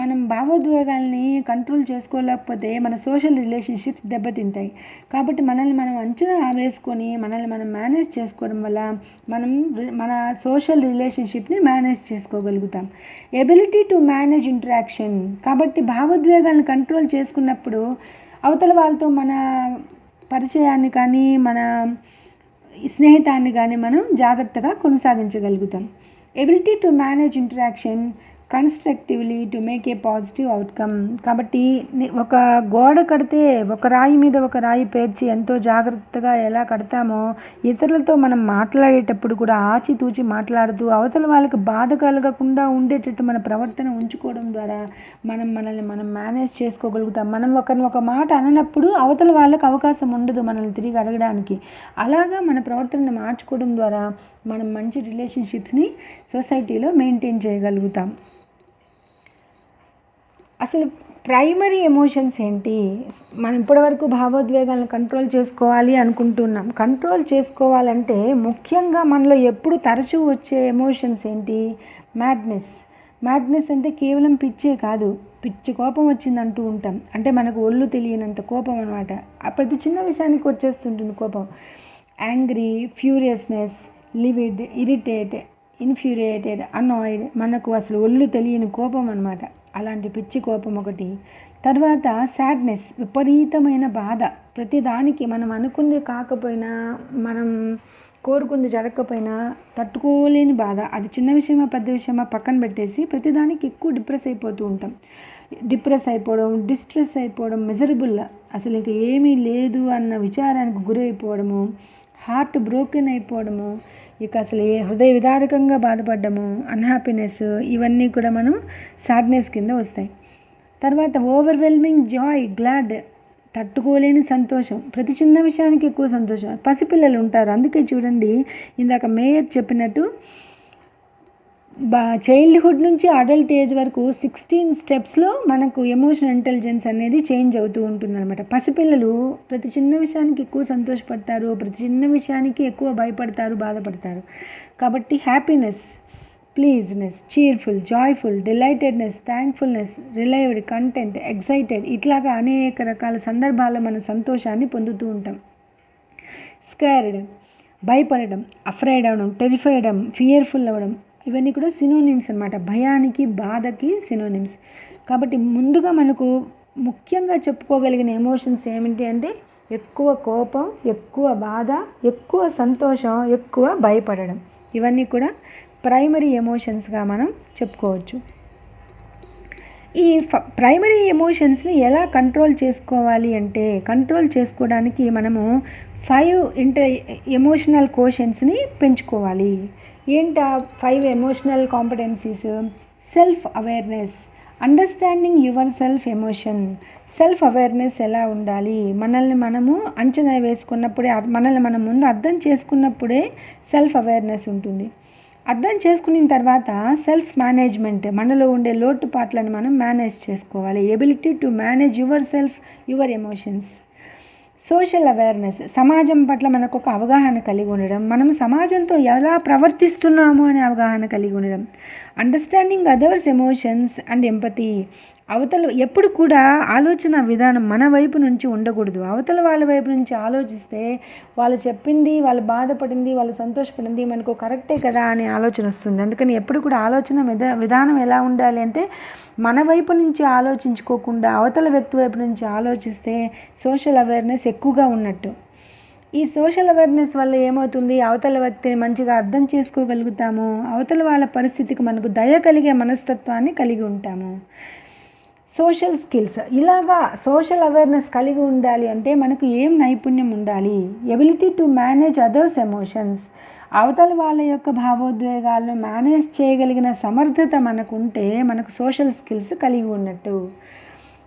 మనం భావోద్వేగాల్ని కంట్రోల్ చేసుకోలేకపోతే మన సోషల్ రిలేషన్షిప్స్ దెబ్బతింటాయి. కాబట్టి మనల్ని మనం అంచనా వేసుకొని మనల్ని మనం మేనేజ్ చేసుకోవడం వల్ల మనం మన సోషల్ రిలేషన్షిప్ని మేనేజ్ చేసుకోగలుగుతాం. Ability to manage interaction. కాబట్టి భావోద్వేగాలను కంట్రోల్ చేసుకున్నప్పుడు అవతల వాళ్ళతో మన పరిచయాన్ని కానీ మన స్నేహితాన్ని కానీ మనం జాగ్రత్తగా కొనసాగించగలుగుతాం. Ability to manage interaction constructively to make a positive outcome. కాబట్టి ఒక గోడ కడితే ఒక రాయి మీద ఒక రాయి పేర్చి ఎంతో జాగ్రత్తగా ఎలా కడతామో ఇతరులతో మనం మాట్లాడేటప్పుడు కూడా ఆచితూచి మాట్లాడుతూ అవతల వాళ్ళకి బాధ కలగకుండా ఉండేటట్టు మన ప్రవర్తన ఉంచుకోవడం ద్వారా మనల్ని మనం మేనేజ్ చేసుకోగలుగుతాం. మనం ఒకరిని ఒక మాట అననప్పుడు అవతల వాళ్ళకి అవకాశం ఉండదు మనల్ని తిరిగి అడగడానికి. అలాగా మన ప్రవర్తనను మార్చుకోవడం ద్వారా మనం మంచి రిలేషన్షిప్స్ని సొసైటీలో మెయింటైన్ చేయగలుగుతాం. అసలు ప్రైమరీ ఎమోషన్స్ ఏంటి? మనం ఇప్పటివరకు భావోద్వేగాలను కంట్రోల్ చేసుకోవాలి అనుకుంటున్నాం. కంట్రోల్ చేసుకోవాలంటే ముఖ్యంగా మనలో ఎప్పుడు తరచూ వచ్చే ఎమోషన్స్ ఏంటి? మ్యాడ్నెస్ అంటే కేవలం పిచ్చే కాదు, పిచ్చి కోపం వచ్చిందంటూ ఉంటాం. అంటే మనకు ఒళ్ళు తెలియనంత కోపం అనమాట. ప్రతి చిన్న విషయానికి వచ్చేస్తుంటుంది కోపం. Angry, furiousness, livid, irritate, infuriated, annoyed. మనకు అసలు ఒళ్ళు తెలియని కోపం అనమాట. అలాంటి పిచ్చి కోపం ఒకటి. తర్వాత సాడ్నెస్, విపరీతమైన బాధ. ప్రతిదానికి మనం అనుకుంది కాకపోయినా మనం కోరుకుంది జరగకపోయినా తట్టుకోలేని బాధ. అది చిన్న విషయమా పెద్ద విషయమా పక్కన పెట్టేసి ప్రతిదానికి ఎక్కువ డిప్రెస్ అయిపోవడం, డిస్ట్రెస్ అయిపోవడం, మిజరబుల్, అసలు ఇక ఏమీ లేదు అన్న విచారానికి గురైపోవడము, హార్ట్ బ్రోకెన్ అయిపోవడము, ఇక అసలు హృదయ విదారకంగా బాధపడ్డము, అన్హ్యాపీనెస్, ఇవన్నీ కూడా మనం సాడ్నెస్ కింద వస్తాయి. తర్వాత ఓవర్వెల్మింగ్ జాయ్, గ్లాడ్, తట్టుకోలేని సంతోషం. ప్రతి చిన్న విషయానికి ఎక్కువ సంతోషం. పసిపిల్లలు ఉంటారు, అందుకే చూడండి ఇందాక మేయర్ చెప్పినట్టు చైల్డ్హుడ్ నుంచి అడల్ట్ ఏజ్ వరకు 16 స్టెప్స్లో మనకు ఎమోషనల్ ఇంటెలిజెన్స్ అనేది చేంజ్ అవుతూ ఉంటుందన్నమాట. పసిపిల్లలు ప్రతి చిన్న విషయానికి ఎక్కువ సంతోషపడతారు, ప్రతి చిన్న విషయానికి ఎక్కువ భయపడతారు, బాధపడతారు. కాబట్టి happiness, pleasedness, cheerful, joyful, delightedness, thankfulness, relieved, content, excited, ఇట్లాగా అనేక రకాల సందర్భాల్లో మనం సంతోషాన్ని పొందుతూ ఉంటాం. స్కేర్డ్, భయపడడం, అఫ్రైడ్ అవ్వడం, టెరిఫైడ్ అవ్వడం, ఫియర్ఫుల్ అవ్వడం, ఇవన్నీ కూడా సినోనిమ్స్ అనమాట. భయానికి, బాధకి సినోనిమ్స్. కాబట్టి ముందుగా మనకు ముఖ్యంగా చెప్పుకోగలిగిన ఎమోషన్స్ ఏమిటి అంటే ఎక్కువ కోపం, ఎక్కువ బాధ, ఎక్కువ సంతోషం, ఎక్కువ భయపడడం. ఇవన్నీ కూడా ప్రైమరీ ఎమోషన్స్గా మనం చెప్పుకోవచ్చు. ఈ ప్రైమరీ ఎమోషన్స్ని ఎలా కంట్రోల్ చేసుకోవాలి అంటే కంట్రోల్ చేసుకోవడానికి మనము 5 ఎమోషనల్ కోషెంట్స్ని పెంచుకోవాలి. ఏంటి 5 emotional competencies? Self awareness, understanding your self emotion. Self awareness ఎలా ఉండాలి? మనల్ని మనము అంచనా వేసుకున్నప్పుడే, మనల్ని మనం ముందు అర్థం చేసుకున్నప్పుడే సెల్ఫ్ అవేర్నెస్ ఉంటుంది. అర్థం చేసుకున్న తర్వాత సెల్ఫ్ మేనేజ్మెంట్, మనలో ఉండే లోటుపాట్లను మనం మేనేజ్ చేసుకోవాలి. Ability to manage your self, your emotions. Social awareness, సమాజం పట్ల మనకు ఒక అవగాహన కలిగి ఉండడం, మనం సమాజంతో ఎలా ప్రవర్తిస్తున్నాము అనే అవగాహన కలిగి ఉండడం. Understanding others emotions and empathy. అవతల ఎప్పుడు కూడా ఆలోచన విధానం మన వైపు నుంచి ఉండకూడదు. అవతల వాళ్ళ వైపు నుంచి ఆలోచిస్తే వాళ్ళు చెప్పింది, వాళ్ళు బాధపడింది, వాళ్ళు సంతోషపడింది మనకు కరెక్టే కదా అనే ఆలోచన వస్తుంది. అందుకని ఎప్పుడు కూడా ఆలోచన విధానం ఎలా ఉండాలి అంటే మన వైపు నుంచి ఆలోచించుకోకుండా అవతల వ్యక్తి వైపు నుంచి ఆలోచిస్తే సోషల్ అవేర్నెస్ ఎక్కువగా ఉన్నట్టు. ఈ సోషల్ అవేర్నెస్ వల్ల ఏమవుతుంది, అవతల వ్యక్తిని మంచిగా అర్థం చేసుకోగలుగుతాము, అవతల వాళ్ళ పరిస్థితికి మనకు దయ కలిగే మనస్తత్వాన్ని కలిగి ఉంటాము. సోషల్ స్కిల్స్, ఇలాగా సోషల్ అవేర్నెస్ కలిగి ఉండాలి అంటే మనకు ఏం నైపుణ్యం ఉండాలి? Ability to manage others emotions, అవతల వాళ్ళ యొక్క భావోద్వేగాలను మేనేజ్ చేయగలిగిన సమర్థత మనకు ఉంటే మనకు సోషల్ స్కిల్స్ కలిగి ఉన్నట్టు.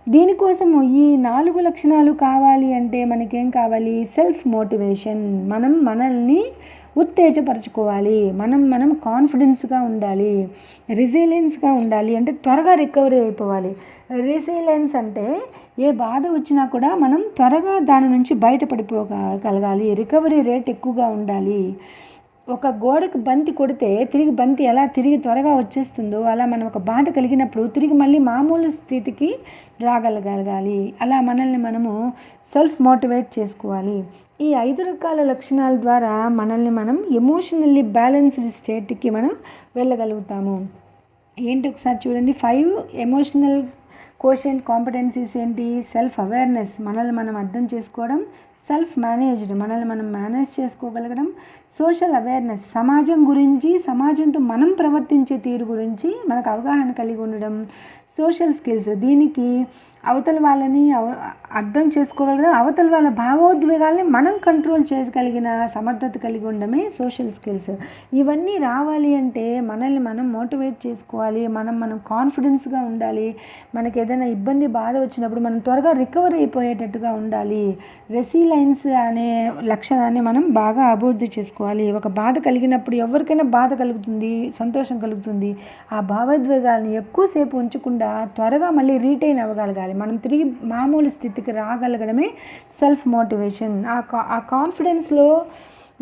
దీనికోసము ఈ 4 లక్షణాలు కావాలి అంటే మనకేం కావాలి? సెల్ఫ్ మోటివేషన్, మనం మనల్ని ఉత్తేజపరచుకోవాలి, మనం కాన్ఫిడెన్స్గా ఉండాలి, రెసిలియన్స్గా ఉండాలి, అంటే త్వరగా రికవరీ అయిపోవాలి. రెసిలియన్స్ అంటే ఏ బాధ వచ్చినా కూడా మనం త్వరగా దాని నుంచి బయటపడిపోగలగాలి, రికవరీ రేట్ ఎక్కువగా ఉండాలి. ఒక గోడకు బంతి కొడితే తిరిగి బంతి ఎలా తిరిగి త్వరగా వచ్చేస్తుందో అలా మనం ఒక బాధ కలిగినప్పుడు తిరిగి మళ్ళీ మామూలు స్థితికి రాగలగాలి. అలా మనల్ని మనము సెల్ఫ్ మోటివేట్ చేసుకోవాలి. ఈ 5 రకాల లక్షణాల ద్వారా మనల్ని మనం ఎమోషనల్లీ బ్యాలెన్స్డ్ స్టేట్కి మనం వెళ్ళగలుగుతాము. ఏంటి ఒకసారి చూడండి. 5 ఎమోషనల్ కోషెంట్ కాంపిటెన్సీస్ ఏంటి? సెల్ఫ్ అవేర్నెస్, మనల్ని మనం అర్థం చేసుకోవడం. సెల్ఫ్ మేనేజ్డ్, మనల్ని మనం మేనేజ్ చేసుకోగలగడం. సోషల్ అవేర్నెస్, సమాజం గురించి, సమాజంతో మనం ప్రవర్తించే తీరు గురించి మనకు అవగాహన కలిగి ఉండడం. సోషల్ స్కిల్స్, దీనికి అవతల వాళ్ళని అర్థం చేసుకోగలగడం, అవతల వాళ్ళ భావోద్వేగాల్ని మనం కంట్రోల్ చేయగలిగిన సమర్థత కలిగి ఉండడమే సోషల్ స్కిల్స్. ఇవన్నీ రావాలి అంటే మనల్ని మనం మోటివేట్ చేసుకోవాలి, మనం కాన్ఫిడెన్స్గా ఉండాలి. మనకి ఏదైనా ఇబ్బంది బాధ వచ్చినప్పుడు మనం త్వరగా రికవర్ అయిపోయేటట్టుగా ఉండాలి. రెసిలెన్స్ అనే లక్షణాన్ని మనం బాగా అభివృద్ధి చేసుకోవాలి. ఒక బాధ కలిగినప్పుడు ఎవరికైనా బాధ కలుగుతుంది, సంతోషం కలుగుతుంది. ఆ భావోద్వేగాల్ని ఎక్కువసేపు ఉంచకుండా త్వరగా మళ్ళీ రీటైన్ అవ్వగలగాలి. మనం తిరిగి మామూలు స్థితికి రాగలగడమే సెల్ఫ్ మోటివేషన్. ఆ కాన్ఫిడెన్స్లో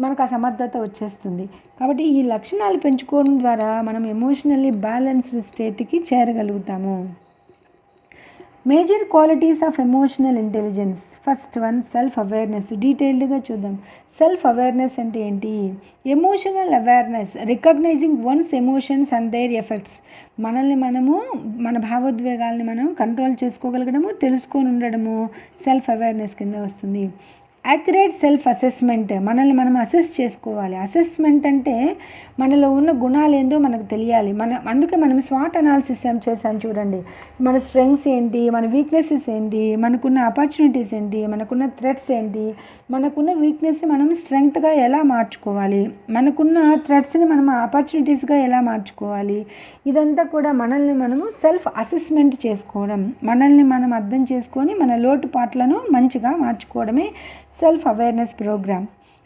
మనకు ఆ సమర్థత వచ్చేస్తుంది. కాబట్టి ఈ లక్షణాలు పెంచుకోవడం ద్వారా మనం ఎమోషనల్లీ బ్యాలెన్స్డ్ స్టేట్కి చేరగలుగుతాము. Major qualities of emotional intelligence. First one, self awareness. డీటెయిల్డ్గా చూద్దాం. సెల్ఫ్ అవేర్నెస్ అంటే ఏంటి? Emotional awareness, recognizing one's emotions and their effects. మనల్ని మనము, మన భావోద్వేగాల్ని మనం కంట్రోల్ చేసుకోగలగడము, తెలుసుకొని ఉండడము సెల్ఫ్ అవేర్నెస్ కింద వస్తుంది. యాక్యురేట్ సెల్ఫ్ అసెస్మెంట్, మనల్ని మనం అసెస్ చేసుకోవాలి. అసెస్మెంట్ అంటే మనలో ఉన్న గుణాలు ఏందో మనకు తెలియాలి. అందుకే మనం స్వాట్ అనాలిసిస్ చేసాం చూడండి. మన స్ట్రెంగ్స్ ఏంటి, మన వీక్నెసెస్ ఏంటి, మనకున్న ఆపర్చునిటీస్ ఏంటి, మనకున్న థ్రెట్స్ ఏంటి, మనకున్న వీక్నెస్ని మనం స్ట్రెంగ్త్గా ఎలా మార్చుకోవాలి, మనకున్న థ్రెట్స్ని మనం ఆపర్చునిటీస్గా ఎలా మార్చుకోవాలి. ఇదంతా కూడా మనల్ని మనము సెల్ఫ్ అసెస్మెంట్ చేసుకోవడం, మనల్ని మనం అర్థం చేసుకొని మన లోటుపాట్లను మంచిగా మార్చుకోవడమే సెల్ఫ్ అవేర్నెస్ ప్రోగ్రామ్.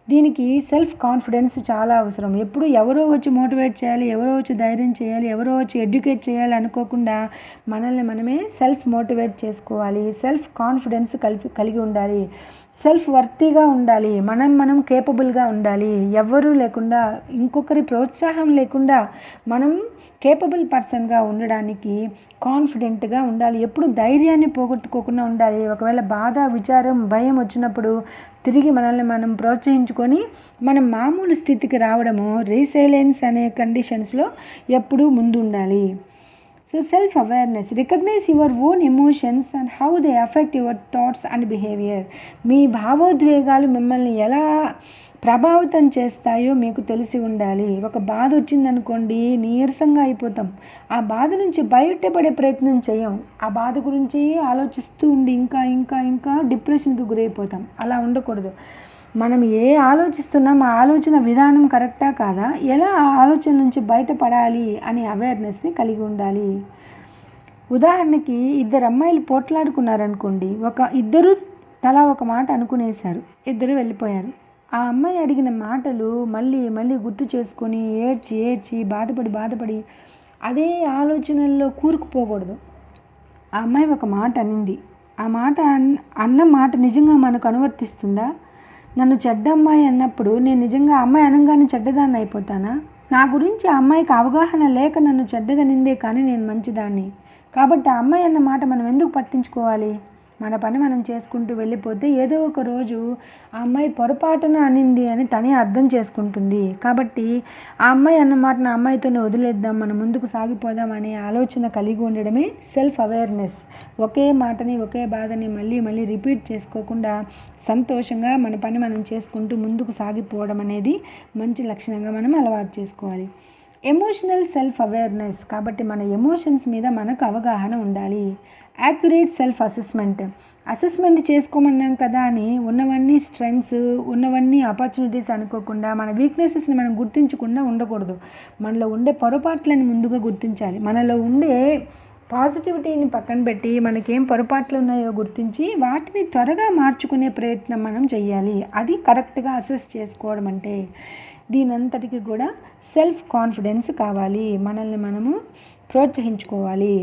దీనికి సెల్ఫ్ కాన్ఫిడెన్స్ చాలా అవసరం. ఎప్పుడు ఎవరో వచ్చి మోటివేట్ చేయాలి, ఎవరో వచ్చి ధైర్యం చేయాలి, ఎవరో వచ్చి ఎడ్యుకేట్ చేయాలి అనుకోకుండా మనల్ని మనమే సెల్ఫ్ మోటివేట్ చేసుకోవాలి. సెల్ఫ్ కాన్ఫిడెన్స్ కలిగి ఉండాలి. సెల్ఫ్ వర్తీగా ఉండాలి. మనం కేపబుల్గా ఉండాలి. ఎవరు లేకుండా, ఇంకొకరి ప్రోత్సాహం లేకుండా మనం కేపబుల్ పర్సన్గా ఉండడానికి కాన్ఫిడెంట్గా ఉండాలి. ఎప్పుడు ధైర్యాన్ని పోగొట్టుకోకుండా ఉండాలి. ఒకవేళ బాధ, విచారం, భయం వచ్చినప్పుడు తిరిగి మనల్ని మనం ప్రోత్సహించుకొని మనం మామూలు స్థితికి రావడము, రీసైలెన్స్ అనే కండిషన్స్లో ఎప్పుడూ ముందు ఉండాలి. So self awareness, recognise your own emotions and how they affect your thoughts and behaviour. మీ భావోద్వేగాలు మిమ్మల్ని ఎలా ప్రభావితం చేస్తాయో మీకు తెలిసి ఉండాలి. ఒక బాధ వచ్చిందనుకోండి, నీరసంగా అయిపోతాం. ఆ బాధ నుంచి బయటపడే ప్రయత్నం చేయం. ఆ బాధ గురించి ఆలోచిస్తూ ఉండి ఇంకా ఇంకా ఇంకా డిప్రెషన్కి గురైపోతాం. అలా ఉండకూడదు. మనం ఆలోచిస్తున్నాం, ఆ ఆలోచన విధానం కరెక్టా కాదా, ఎలా ఆ ఆలోచన నుంచి బయటపడాలి అనే అవేర్నెస్ని కలిగి ఉండాలి. ఉదాహరణకి 2 అమ్మాయిలు పోట్లాడుకున్నారనుకోండి, ఇద్దరు తలా ఒక మాట అనుకునేశారు, ఇద్దరు వెళ్ళిపోయారు. ఆ అమ్మాయి అడిగిన మాటలు మళ్ళీ మళ్ళీ గుర్తు చేసుకొని ఏడ్చి బాధపడి అదే ఆలోచనల్లో కూరుకుపోకూడదు. ఆ అమ్మాయి ఒక మాట అనింది. ఆ మాట అన్న మాట నిజంగా మనకు అనువర్తిస్తుందా? నన్ను చెడ్డ అమ్మాయి అన్నప్పుడు నేను నిజంగా అమ్మాయి అనగానే చెడ్డదాన్ని అయిపోతానా? నా గురించి ఆ అమ్మాయికి అవగాహన లేక నన్ను చెడ్డదనిందే కానీ నేను మంచిదాన్ని. కాబట్టి ఆ అమ్మాయి అన్న మాట మనం ఎందుకు పట్టించుకోవాలి? మన పని మనం చేసుకుంటూ వెళ్ళిపోతే ఏదో ఒక రోజు ఆ అమ్మాయి పొరపాటున అనింది అని తనే అర్థం చేసుకుంటుంది. కాబట్టి ఆ అమ్మాయి అన్నమాట నా అమ్మాయితోనే వదిలేద్దాం, మనం ముందుకు సాగిపోదాం అనే ఆలోచన కలిగి ఉండడమే సెల్ఫ్ అవేర్నెస్. ఒకే మాటని, ఒకే బాధని మళ్ళీ మళ్ళీ రిపీట్ చేసుకోకుండా సంతోషంగా మన పని మనం చేసుకుంటూ ముందుకు సాగిపోవడం అనేది మంచి లక్షణంగా మనం అలవాటు చేసుకోవాలి. ఎమోషనల్ సెల్ఫ్ అవేర్నెస్, కాబట్టి మన ఎమోషన్స్ మీద మనకు అవగాహన ఉండాలి. యాక్యురేట్ సెల్ఫ్ అసెస్మెంట్ చేసుకోమన్నాం కదా అని ఉన్నవన్నీ స్ట్రెంగ్స్, ఉన్నవన్నీ ఆపర్చునిటీస్ అనుకోకుండా మన వీక్నెసెస్ని మనం గుర్తించకుండా ఉండకూడదు. మనలో ఉండే పొరపాట్లని ముందుగా గుర్తించాలి. మనలో ఉండే పాజిటివిటీని పక్కన పెట్టి మనకేం పొరపాట్లు ఉన్నాయో గుర్తించి వాటిని త్వరగా మార్చుకునే ప్రయత్నం మనం చేయాలి. అది కరెక్ట్గా అసెస్ చేసుకోవడం అంటే. దీనంతటికి కూడా సెల్ఫ్ కాన్ఫిడెన్స్ కావాలి. మనల్ని మనము ప్రోత్సహించుకోవాలి.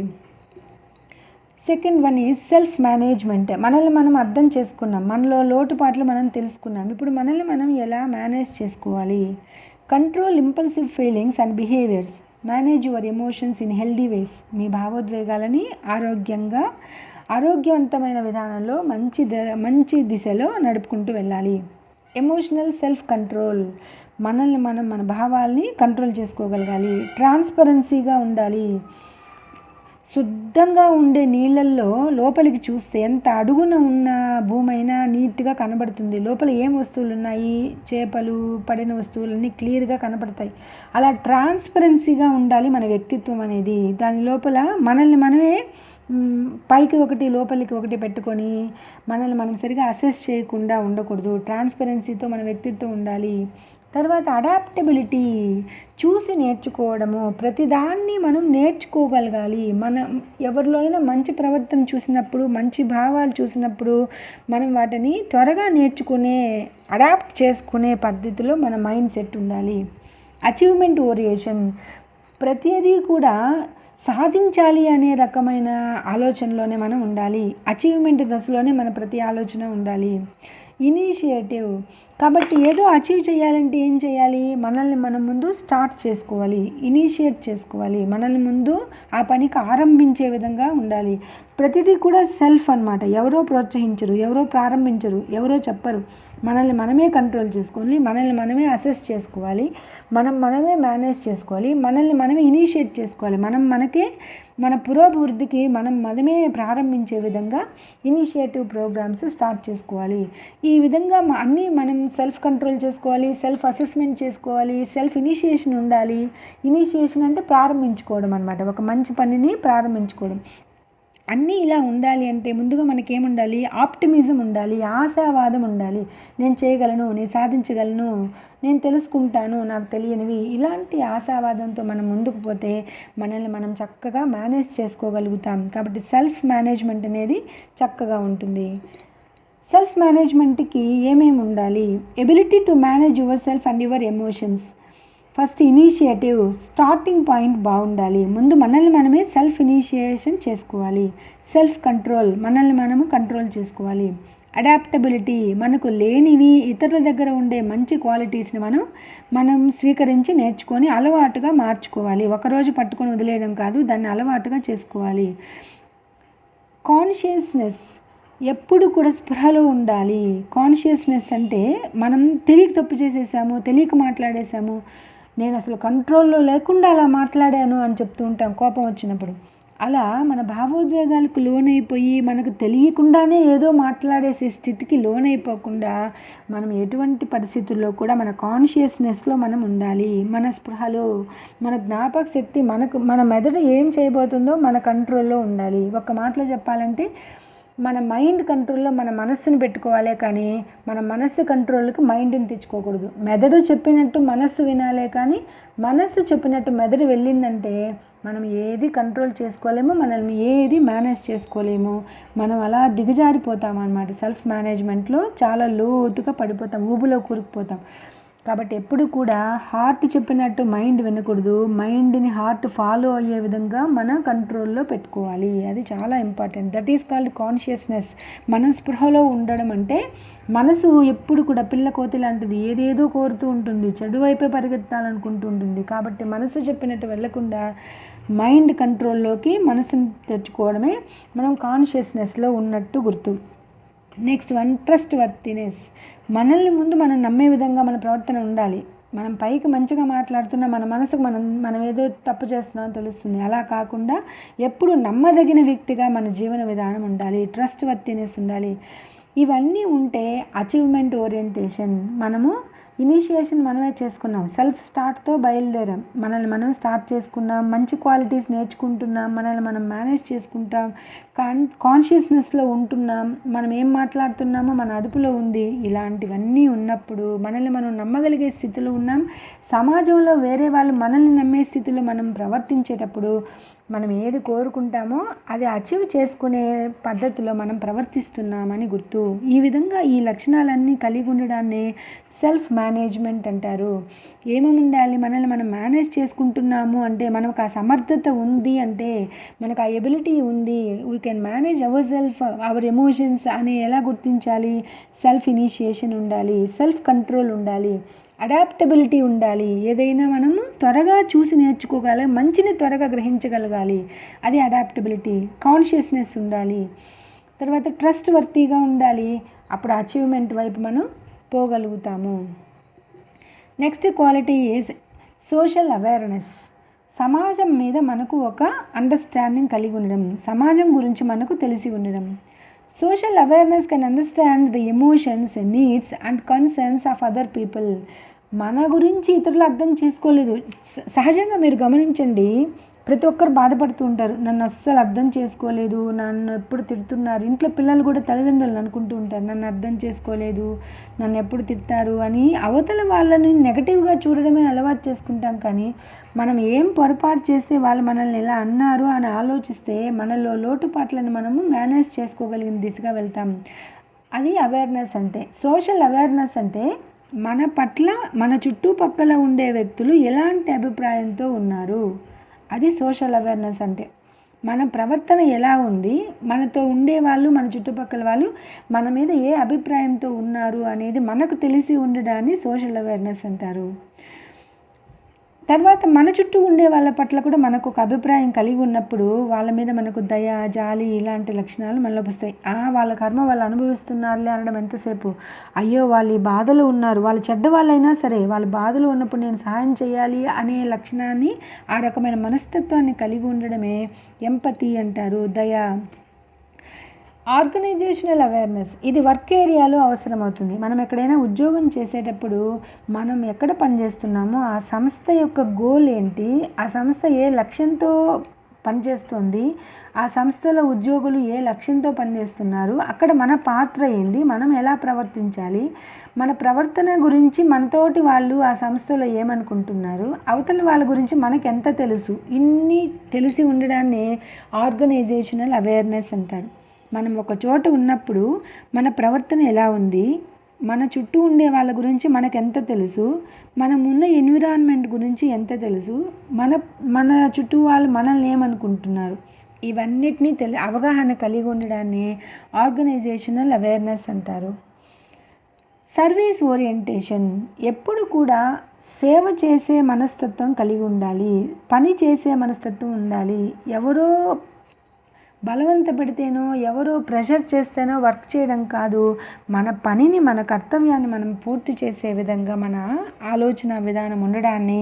Second one is self management. మనల్ని మనం అర్థం చేసుకున్నాం, మనలో లోటుపాట్లు మనం తెలుసుకున్నాం. ఇప్పుడు మనల్ని మనం ఎలా మేనేజ్ చేసుకోవాలి? Control impulsive feelings and behaviours. Manage your emotions in healthy ways. మీ భావోద్వేగాలని ఆరోగ్యవంతమైన విధానంలో మంచి దిశలో నడుపుకుంటూ వెళ్ళాలి. Emotional self control. మనల్ని మనం మన భావాల్ని కంట్రోల్ చేసుకోగలగాలి. ట్రాన్స్పరెన్సీగా ఉండాలి. శుద్ధంగా ఉండే నీళ్ళల్లో లోపలికి చూస్తే ఎంత అడుగున ఉన్న భూమి అయినా నీట్గా కనబడుతుంది. లోపల ఏం వస్తువులు ఉన్నాయి, చేపలు, పడిన వస్తువులన్నీ క్లియర్గా కనపడతాయి. అలా ట్రాన్స్పరెన్సీగా ఉండాలి మన వ్యక్తిత్వం అనేది. దాని లోపల మనల్ని మనమే పైకి ఒకటి లోపలికి ఒకటి పెట్టుకొని మనల్ని మనం సరిగా అసెస్ చేయకుండా ఉండకూడదు. ట్రాన్స్పరెన్సీతో మన వ్యక్తిత్వం ఉండాలి. తర్వాత అడాప్టబిలిటీ. చూసి నేర్చుకోవడము. ప్రతిదాన్ని మనం నేర్చుకోగలగాలి. మనం ఎవరిలో అయినా మంచి ప్రవర్తన చూసినప్పుడు, మంచి భావాలు చూసినప్పుడు మనం వాటిని త్వరగా అడాప్ట్ చేసుకునే పద్ధతిలో మన మైండ్ సెట్ ఉండాలి. అచీవ్మెంట్ ఓరియేషన్. ప్రతిదీ కూడా సాధించాలి అనే రకమైన ఆలోచనలోనే మనం ఉండాలి. అచీవ్మెంట్ దశలోనే మన ప్రతి ఆలోచన ఉండాలి. ఇనిషియేటివ్. కాబట్టి ఏదో అచీవ్ చేయాలంటే ఏం చేయాలి? మనల్ని మనం ముందు స్టార్ట్ చేసుకోవాలి, ఇనిషియేట్ చేసుకోవాలి. మనల్ని ముందు ఆ పనికి ఆరంభించే విధంగా ఉండాలి. ప్రతిదీ కూడా సెల్ఫ్ అన్నమాట. ఎవరో ప్రోత్సహించరు, ఎవరో ప్రారంభించరు, ఎవరో చెప్పరు. మనల్ని మనమే కంట్రోల్ చేసుకోవాలి, మనల్ని మనమే అసెస్ చేసుకోవాలి, మనమే మేనేజ్ చేసుకోవాలి, మనల్ని మనమే ఇనిషియేట్ చేసుకోవాలి. మన పురోభివృద్ధికి మనమే ప్రారంభించే విధంగా ఇనిషియేటివ్ ప్రోగ్రామ్స్ స్టార్ట్ చేసుకోవాలి. ఈ విధంగా అన్నీ మనం సెల్ఫ్ కంట్రోల్ చేసుకోవాలి, సెల్ఫ్ అసెస్మెంట్ చేసుకోవాలి, సెల్ఫ్ ఇనిషియేషన్ ఉండాలి. ఇనిషియేషన్ అంటే ప్రారంభించుకోవడం అన్నమాట, ఒక మంచి పనిని ప్రారంభించుకోవడం. అన్నీ ఇలా ఉండాలి అంటే ముందుగా మనకేముండాలి? ఆప్టిమిజం ఉండాలి, ఆశావాదం ఉండాలి. నేను చేయగలను, నేను సాధించగలను, నేను తెలుసుకుంటాను నాకు తెలియనివి. ఇలాంటి ఆశావాదంతో మనం ముందుకు పోతే మనల్ని మనం చక్కగా మేనేజ్ చేసుకోగలుగుతాం. కాబట్టి సెల్ఫ్ మేనేజ్మెంట్ అనేది చక్కగా ఉంటుంది. సెల్ఫ్ మేనేజ్మెంట్కి ఏమేమి ఉండాలి? Ability to manage your self and your emotions. First initiative. Starting point బాగుండాలి. ముందు మనల్ని మనమే సెల్ఫ్ ఇనిషియేషన్ చేసుకోవాలి. Self control. మనల్ని మనము కంట్రోల్ చేసుకోవాలి. అడాప్టబిలిటీ. మనకు లేనివి ఇతరుల దగ్గర ఉండే మంచి క్వాలిటీస్ని మనం స్వీకరించి నేర్చుకొని అలవాటుగా మార్చుకోవాలి. ఒకరోజు పట్టుకొని వదిలేయడం కాదు, దాన్ని అలవాటుగా చేసుకోవాలి. కాన్షియస్నెస్. ఎప్పుడు కూడా స్పృహలో ఉండాలి. కాన్షియస్నెస్ అంటే మనం తెలియక తప్పు చేసేసాము, తెలియక మాట్లాడేసాము, నేను అసలు కంట్రోల్లో లేకుండా అలా మాట్లాడాను అని చెప్తూ ఉంటాం కోపం వచ్చినప్పుడు. అలా మన భావోద్వేగాలకు లోనైపోయి మనకు తెలియకుండానే ఏదో మాట్లాడేసే స్థితికి లోనైపోకుండా మనం ఎటువంటి పరిస్థితుల్లో కూడా మన కాన్షియస్నెస్లో మనం ఉండాలి. మన స్పృహలో, మన జ్ఞాపక శక్తి, మన మెదడు ఏం చేయబోతుందో మన కంట్రోల్లో ఉండాలి. ఒక్క మాటలో చెప్పాలంటే మన మైండ్ కంట్రోల్లో మన మనస్సును పెట్టుకోవాలే కానీ మన మనస్సు కంట్రోల్కి మైండ్ని తెచ్చుకోకూడదు. మెదడు చెప్పినట్టు మనస్సు వినాలే కానీ మనస్సు చెప్పినట్టు మెదడు వెళ్ళిందంటే మనం ఏది కంట్రోల్ చేసుకోలేము, మనల్ని ఏది మేనేజ్ చేసుకోలేము. మనం అలా దిగజారిపోతాం అన్నమాట. సెల్ఫ్ మేనేజ్మెంట్లో చాలా లోతుగా పడిపోతాం, ఊబులో కూరుకుపోతాం. కాబట్టి ఎప్పుడు కూడా హార్ట్ చెప్పినట్టు మైండ్ వినకూడదు, మైండ్ని హార్ట్ ఫాలో అయ్యే విధంగా మన కంట్రోల్లో పెట్టుకోవాలి. అది చాలా important. That is called consciousness. మన స్పృహలో ఉండడం అంటే మనసు ఎప్పుడు కూడా పిల్ల కోతి లాంటిది, ఏదేదో కోరుతూ ఉంటుంది, చెడు వైపే పరిగెత్తాలనుకుంటూ ఉంటుంది. కాబట్టి మనసు చెప్పినట్టు వెళ్లకుండా మైండ్ కంట్రోల్లోకి మనసుని తెచ్చుకోవడమే మనం కాన్షియస్నెస్లో ఉన్నట్టు గుర్తు. Next one, trust worthiness. మనల్ని ముందు మనం నమ్మే విధంగా మన ప్రవర్తన ఉండాలి. మనం పైకి మంచిగా మాట్లాడుతున్నా మన మనసుకు మనం ఏదో తప్పు చేస్తున్నామని తెలుస్తుంది. అలా కాకుండా ఎప్పుడు నమ్మదగిన వ్యక్తిగా మన జీవన విధానం ఉండాలి. ట్రస్ట్ వర్తినెస్ ఉండాలి. ఇవన్నీ ఉంటే అచీవ్మెంట్ ఓరియంటేషన్. ఇనిషియేషన్ మనమే చేసుకున్నాం, సెల్ఫ్ స్టార్ట్తో బయలుదేరాం, మనల్ని మనం స్టార్ట్ చేసుకున్నాం, మంచి క్వాలిటీస్ నేర్చుకుంటున్నాం, మనల్ని మనం మేనేజ్ చేసుకుంటాం, కాన్షియస్నెస్లో ఉంటున్నాం, మనం ఏం మాట్లాడుతున్నామో మన అదుపులో ఉంది. ఇలాంటివన్నీ ఉన్నప్పుడు మనల్ని మనం నమ్మగలిగే స్థితిలో ఉన్నాం. సమాజంలో వేరే వాళ్ళు మనల్ని నమ్మే స్థితిలో మనం ప్రవర్తించేటప్పుడు మనం ఏది కోరుకుంటామో అది అచీవ్ చేసుకునే పద్ధతిలో మనం ప్రవర్తిస్తున్నామని గుర్తు. ఈ విధంగా ఈ లక్షణాలన్నీ కలిగి ఉండడాన్ని సెల్ఫ్ మేనేజ్మెంట్ అంటారు. ఏమేమి ఉండాలి? మనల్ని మనం మేనేజ్ చేసుకుంటున్నాము అంటే, మనకు ఆ సమర్థత ఉంది అంటే, మనకు ఆ ఎబిలిటీ ఉంది, we can manage our self, hour emotions అని ఎలా గుర్తించాలి? సెల్ఫ్ ఇనిషియేషన్ ఉండాలి, సెల్ఫ్ కంట్రోల్ ఉండాలి, అడాప్టబిలిటీ ఉండాలి. ఏదైనా మనము త్వరగా చూసి నేర్చుకోగల, మంచిని త్వరగా గ్రహించగలగాలి, అది అడాప్టబిలిటీ. కాన్షియస్నెస్ ఉండాలి. తర్వాత ట్రస్ట్ వర్తీగా ఉండాలి. అప్పుడు అచీవ్మెంట్ వైపు మనం పోగలుగుతాము. Next quality is social awareness. సమాజం మీద మనకు ఒక అండర్స్టాండింగ్ కలిగి ఉండడం, సమాజం గురించి మనకు తెలిసి ఉండడం. Social awareness can understand the emotions, needs and concerns of other people. మన గురించి ఇతరులు అర్థం చేసుకోలేదు. సహజంగా మీరు గమనించండి, ప్రతి ఒక్కరు బాధపడుతూ ఉంటారు, నన్ను అస్సలు అర్థం చేసుకోలేదు, నన్ను ఎప్పుడు తిడుతున్నారు. ఇంట్లో పిల్లలు కూడా తల్లిదండ్రులు అనుకుంటూ ఉంటారు, నన్ను అర్థం చేసుకోలేదు, నన్ను ఎప్పుడు తిడతారు అని. అవతల వాళ్ళని నెగటివ్గా చూడడమే అలవాటు చేసుకుంటాం. కానీ మనం ఏం పొరపాటు చేస్తే వాళ్ళు మనల్ని ఎలా అన్నారు అని ఆలోచిస్తే మనలో లోటుపాట్లను మనము మేనేజ్ చేసుకోగలిగిన దిశగా వెళ్తాం. అది అవేర్నెస్ అంటే. సోషల్ అవేర్నెస్ అంటే మన పట్ల మన చుట్టుపక్కల ఉండే వ్యక్తులు ఎలాంటి అభిప్రాయంతో ఉన్నారు, అది సోషల్ అవేర్నెస్ అంటే. మన ప్రవర్తన ఎలా ఉంది, మనతో ఉండేవాళ్ళు, మన చుట్టుపక్కల వాళ్ళు మన మీద ఏ అభిప్రాయంతో ఉన్నారు అనేది మనకు తెలిసి ఉండడాన్ని సోషల్ అవేర్నెస్ అంటారు. తర్వాత మన చుట్టూ ఉండే వాళ్ళ పట్ల కూడా మనకు ఒక అభిప్రాయం కలిగి ఉన్నప్పుడు వాళ్ళ మీద మనకు దయ, జాలి ఇలాంటి లక్షణాలు మనలో వస్తాయి. వాళ్ళ కర్మ వాళ్ళు అనుభవిస్తున్నారులే అనడం ఎంతసేపు, అయ్యో వాళ్ళు ఈ బాధలో ఉన్నారు, వాళ్ళు చెడ్డ వాళ్ళైనా సరే వాళ్ళు బాధలో ఉన్నప్పుడు నేను సహాయం చేయాలి అనే లక్షణాన్ని, ఆ రకమైన మనస్తత్వాన్ని కలిగి ఉండడమే ఎంపతి అంటారు, దయ. ఆర్గనైజేషనల్ అవేర్నెస్, ఇది వర్క్ ఏరియాలో అవసరమవుతుంది. మనం ఎక్కడైనా ఉద్యోగం చేసేటప్పుడు మనం ఎక్కడ పనిచేస్తున్నామో ఆ సంస్థ యొక్క గోల్ ఏంటి, ఆ సంస్థ ఏ లక్ష్యంతో పనిచేస్తుంది, ఆ సంస్థలో ఉద్యోగులు ఏ లక్ష్యంతో పనిచేస్తున్నారు, అక్కడ మన పాత్ర ఏంటి, మనం ఎలా ప్రవర్తించాలి, మన ప్రవర్తన గురించి మనతోటి వాళ్ళు ఆ సంస్థలో ఏమనుకుంటున్నారు, అవతల వాళ్ళ గురించి మనకు ఎంత తెలుసు, ఇన్ని తెలిసి ఉండడాన్ని ఆర్గనైజేషనల్ అవేర్నెస్ అంటారు. మనం ఒక చోట ఉన్నప్పుడు మన ప్రవర్తన ఎలా ఉంది, మన చుట్టూ ఉండే వాళ్ళ గురించి మనకు ఎంత తెలుసు, మనం ఉన్న ఎన్విరాన్మెంట్ గురించి ఎంత తెలుసు, మన చుట్టూ వాళ్ళు మనల్ని ఏమనుకుంటున్నారు, ఇవన్నిటినీ అవగాహన కలిగి ఉండడాన్ని ఆర్గనైజేషనల్ అవేర్నెస్ అంటారు. సర్వీస్ ఓరియంటేషన్, ఎప్పుడు కూడా సేవ చేసే మనస్తత్వం కలిగి ఉండాలి, పని చేసే మనస్తత్వం ఉండాలి. ఎవరో బలవంత పెడితేనో, ఎవరో ప్రెషర్ చేస్తేనో వర్క్ చేయడం కాదు, మన పనిని, మన కర్తవ్యాన్ని మనం పూర్తి చేసే విధంగా మన ఆలోచన విధానం ఉండడాన్ని